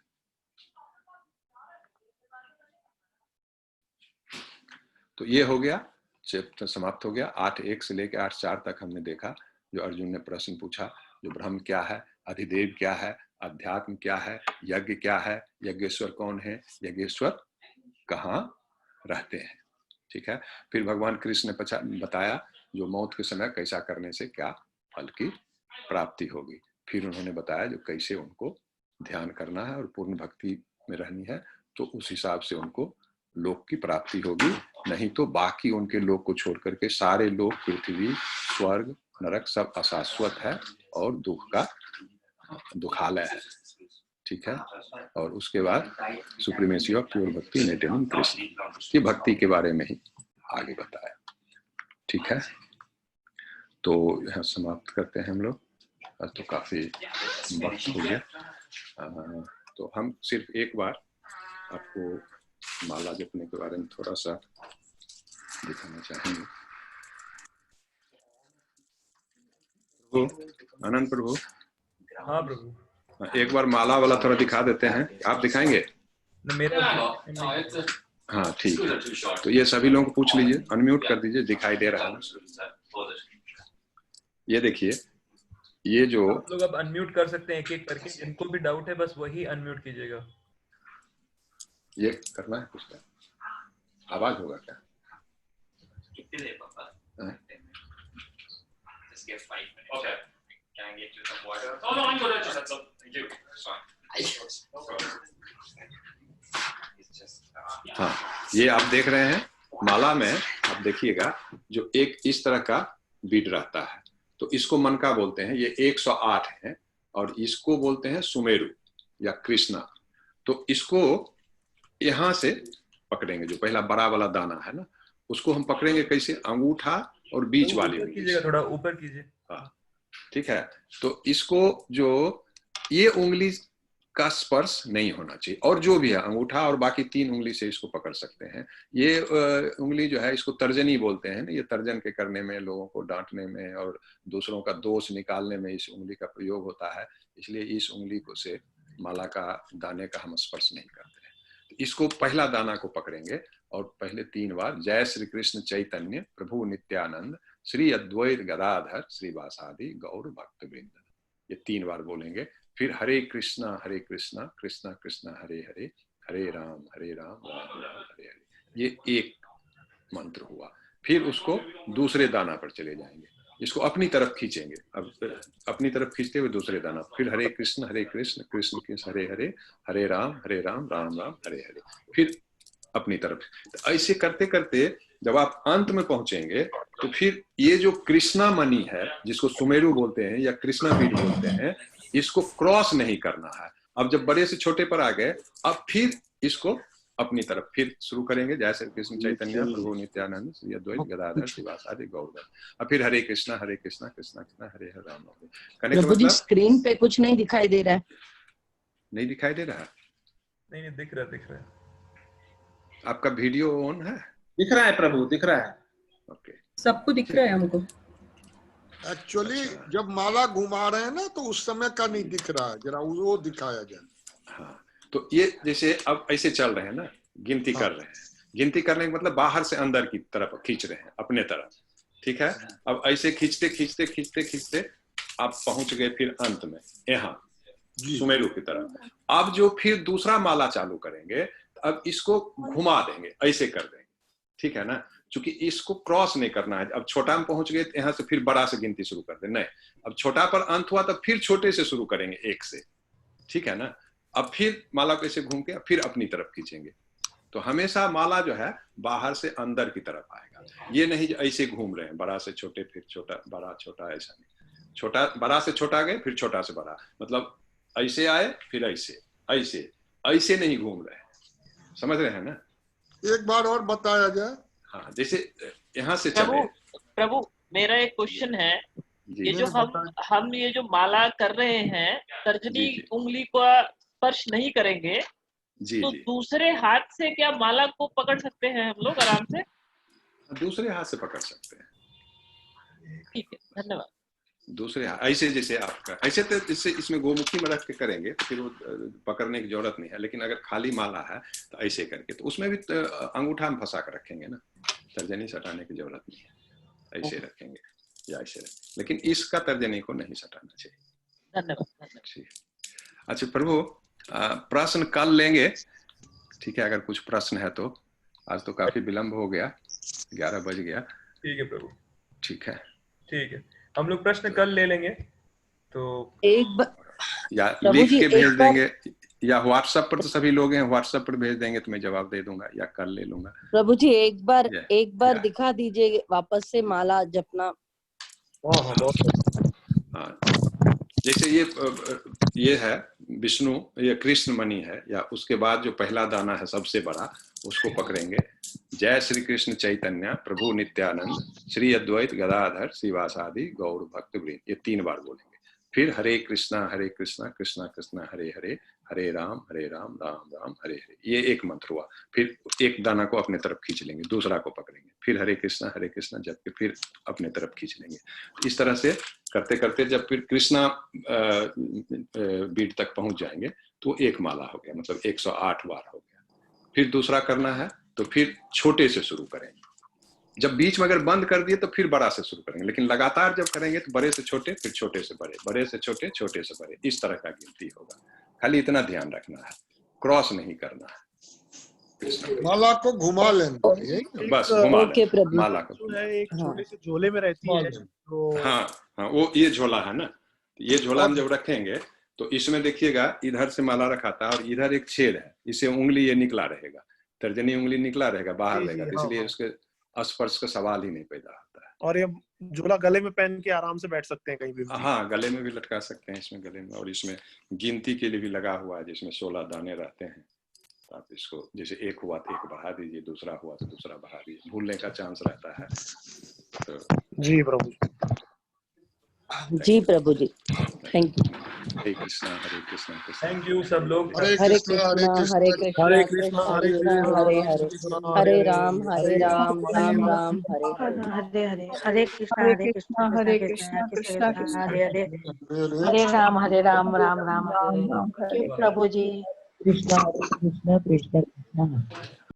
तो ये हो गया, चैप्टर समाप्त हो गया। 8.1 से लेकर 8.4 तक हमने देखा। जो अर्जुन ने प्रश्न पूछा, जो ब्रह्म क्या है, अधिदेव क्या है, अध्यात्म क्या है, यज्ञ क्या है, यज्ञेश्वर कौन है, यज्ञेश्वर कहाँ रहते हैं। ठीक है। फिर भगवान कृष्ण ने बताया जो मौत के समय कैसा करने से क्या फल की प्राप्ति होगी। फिर उन्होंने बताया जो कैसे उनको ध्यान करना है और पूर्ण भक्ति में रहनी है, तो उस हिसाब से उनको लोक की प्राप्ति होगी। नहीं तो बाकी उनके लोक को छोड़ करके सारे लोक, पृथ्वी, स्वर्ग, नरक सब अशाश्वत है और दुख का दुखालय है। ठीक है। और उसके बाद सुप्रीमेसी ऑफ प्योर भक्ति नेटेन कृष्ण की भक्ति के बारे में ही आगे बताया। ठीक है। तो यहाँ समाप्त करते हैं हम लोग। तो काफी वक्त हो गया। तो हम सिर्फ एक बार आपको माला जपने के बारे में थोड़ा सा दिखाना चाहेंगे। प्रभु, आनंद प्रभु। हाँ प्रभु। एक बार माला वाला थोड़ा दिखा देते हैं, आप दिखाएंगे? मेरा हाँ ठीक है। तो ये सभी लोगों को पूछ लीजिए, अनम्यूट कर दीजिए, दिखाई दे रहा है। ये देखिए, ये जो आप लोग अब अनम्यूट कर सकते हैं एक एक करके, जिनको भी डाउट है बस वही अनम्यूट कीजिएगा। ये करना है कुछ का? आवाज होगा क्या? हाँ, ये आप देख रहे हैं माला में, आप देखिएगा जो एक इस तरह का बीट रहता है, तो इसको मनका बोलते हैं। ये 108 है और इसको बोलते हैं सुमेरु या कृष्णा। तो इसको यहां से पकड़ेंगे, जो पहला बड़ा वाला दाना है ना, उसको हम पकड़ेंगे कैसे? अंगूठा और बीच वाली कीजिएगा, थोड़ा ऊपर कीजिए। हाँ ठीक है। तो इसको जो ये उंगली का स्पर्श नहीं होना चाहिए, और जो भी है अंगूठा और बाकी 3 उंगली से इसको पकड़ सकते हैं। ये उंगली जो है इसको तर्जनी बोलते हैं ना, ये तर्जन के करने में, लोगों को डांटने में और दूसरों का दोष निकालने में इस उंगली का प्रयोग होता है। इसलिए इस उंगली को से माला का दाने का हम स्पर्श नहीं करते हैं। तो इसको पहला दाना को पकड़ेंगे और पहले 3 बार जय श्री कृष्ण चैतन्य प्रभु नित्यानंद श्री अद्वैत गदाधर श्रीवासादि गौर भक्त वृंद, ये 3 बार बोलेंगे। फिर हरे कृष्णा कृष्णा कृष्णा हरे हरे, हरे राम राम राम हरे हरे, ये एक मंत्र हुआ। फिर उसको दूसरे दाना पर चले जाएंगे, इसको अपनी तरफ खींचेंगे। अब अपनी तरफ खींचते हुए दूसरे दाना, फिर हरे कृष्ण कृष्ण कृष्ण हरे हरे, हरे राम राम राम हरे हरे, फिर अपनी तरफ। तो ऐसे करते करते जब आप अंत में पहुंचेंगे तो फिर ये जो कृष्णा मणि है, जिसको सुमेरु बोलते हैं या कृष्णा बीज बोलते हैं, इसको क्रॉस नहीं करना है। अब जब बड़े से छोटे पर आ गए, अब फिर इसको अपनी तरफ फिर शुरू करेंगे। जैसे कृष्ण चैतन्य प्रभु नित्यानंद श्री अद्वैत गदाधर श्रीवासादि गौर। अब फिर हरे कृष्णा कृष्णा कृष्णा हरे हरे राम। कहने का मतलब स्क्रीन पे कुछ नहीं दिखाई दे रहा है। नहीं दिखाई दे रहा है? नहीं दिख रहा है। आपका वीडियो ऑन है? दिख रहा है प्रभु, दिख रहा है। ओके, सबको दिख रहा है हमको। एक्चुअली जब माला घुमा रहे हैं ना तो उस समय का नहीं दिख रहा है, जरा वो दिखाया जाए। हाँ, तो ये जैसे अब ऐसे चल रहे हैं ना, गिनती कर रहे हैं। गिनती करने का मतलब बाहर से अंदर की तरफ खींच रहे हैं, अपने तरफ। ठीक है, अब ऐसे खींचते खींचते खींचते खींचते आप पहुंच गए फिर अंत में यहाँ सुमेरु की तरफ। अब जो फिर दूसरा माला चालू करेंगे, अब इसको घुमा देंगे, ऐसे कर देंगे। ठीक है ना, चूंकि इसको क्रॉस नहीं करना है। अब छोटा में पहुंच गए, यहाँ से फिर बड़ा से गिनती शुरू कर दे। नहीं, अब छोटा पर अंत हुआ तो फिर छोटे से शुरू करेंगे, एक से। ठीक है ना, अब फिर माला को ऐसे घूम के फिर अपनी तरफ खींचेंगे। तो हमेशा माला जो है बाहर से अंदर की तरफ आएगा। ये नहीं ऐसे घूम रहे हैं, बड़ा से छोटे फिर छोटा, बड़ा छोटा, ऐसा नहीं। छोटा बड़ा से छोटा गए फिर छोटा से बड़ा, मतलब ऐसे आए फिर ऐसे, ऐसे ऐसे नहीं घूम रहे हैं। समझ रहे हैं ना? एक बार और बताया जाए। हाँ, जैसे यहाँ से चले। प्रभु मेरा एक क्वेश्चन है, ये जो हम ये जो माला कर रहे हैं, तर्जनी उंगली को स्पर्श नहीं करेंगे, तो दूसरे हाथ से क्या माला को पकड़ सकते हैं हम लोग आराम से? दूसरे हाथ से पकड़ सकते हैं। ठीक है, धन्यवाद। दूसरे हाथ ऐसे, जैसे आपका ऐसे, तो इसमें गोमुखी में रख के करेंगे तो फिर वो पकड़ने की जरूरत नहीं है। लेकिन अगर खाली माला है तो ऐसे करके, तो उसमें भी अंगूठा में फंसा कर रखेंगे ना, तर्जनी सटाने की जरूरत नहीं है। ऐसे रखेंगे या ऐसे रखेंगे, लेकिन इसका तर्जनी को नहीं सटाना चाहिए। धन्यवाद। अच्छा प्रभु, प्रश्न कल लेंगे। ठीक है, अगर कुछ प्रश्न है तो। आज तो काफी विलंब हो गया, 11 बज गया। ठीक है प्रभु। ठीक है, ठीक है, हम लोग प्रश्न कल ले लेंगे। तो एक बार या लिख के भेज देंगे, या व्हाट्सएप पर तो सभी लोग हैं, व्हाट्सएप पर भेज देंगे तो मैं जवाब दे दूंगा, या कल ले लूंगा। प्रभु जी एक बार दिखा दीजिए वापस से माला जपना। हाँ, जैसे ये है विष्णु, ये कृष्ण मणि है, या उसके बाद जो पहला दाना है सबसे बड़ा, उसको पकड़ेंगे। जय श्री कृष्ण चैतन्य प्रभु नित्यानंद श्री अद्वैत गदाधर श्रीवासादि गौर भक्त वृंद, ये 3 बार बोलेंगे। फिर हरे कृष्णा कृष्णा कृष्णा हरे हरे, हरे राम राम राम हरे हरे। ये एक मंत्र हुआ। फिर एक दाना को अपने तरफ खींच लेंगे, दूसरा को पकड़ेंगे, फिर हरे कृष्णा जब के फिर अपने तरफ खींच लेंगे। इस तरह से करते करते जब फिर कृष्णा बीट तक पहुंच जाएंगे तो एक माला हो गया, मतलब 108 बार हो गया। फिर दूसरा करना है तो फिर छोटे से शुरू करेंगे। जब बीच में अगर बंद कर दिए तो फिर बड़ा से शुरू करेंगे, लेकिन लगातार जब करेंगे तो बड़े से छोटे, फिर छोटे से बड़े, बड़े से छोटे, छोटे से बड़े, इस तरह का गिनती होगा। खाली इतना ध्यान रखना है, क्रॉस नहीं करना है। माला को घुमा लेंगे, बस घुमा लें माला को। एक छोटे से झोले में रहती है तो हाँ, वो ये झोला है ना, ये झोला हम जब रखेंगे तो इसमें देखिएगा इधर से माला रखा था और इधर एक छेद है, इससे उंगली ये निकला रहेगा, तर्जनी उंगली निकला रहेगा, बाहर रहेगा, इसलिए उसके स्पर्श का सवाल ही नहीं पैदा होता है। और ये झोला गले में पहन के आराम से बैठ सकते हैं कहीं भी। हाँ, गले में भी लटका सकते हैं, इसमें गले में। और इसमें गिनती के लिए भी लगा हुआ है, जिसमें 16 दाने रहते हैं। तो आप इसको जैसे एक हुआ तो एक बढ़ा दीजिए, दूसरा हुआ तो दूसरा बढ़ा दीजिए, भूलने का चांस रहता है। तो जी Prabhu ji Prabhu ji, thank you. Hare Krishna thank you सब लोग। हरे कृष्णा कृष्णा कृष्णा हरे हरे, हरे राम राम राम हरे हरे, हरे कृष्णा कृष्णा कृष्णा हरे राम राम राम हरे। प्रभु जी कृष्णा कृष्णा कृष्णा।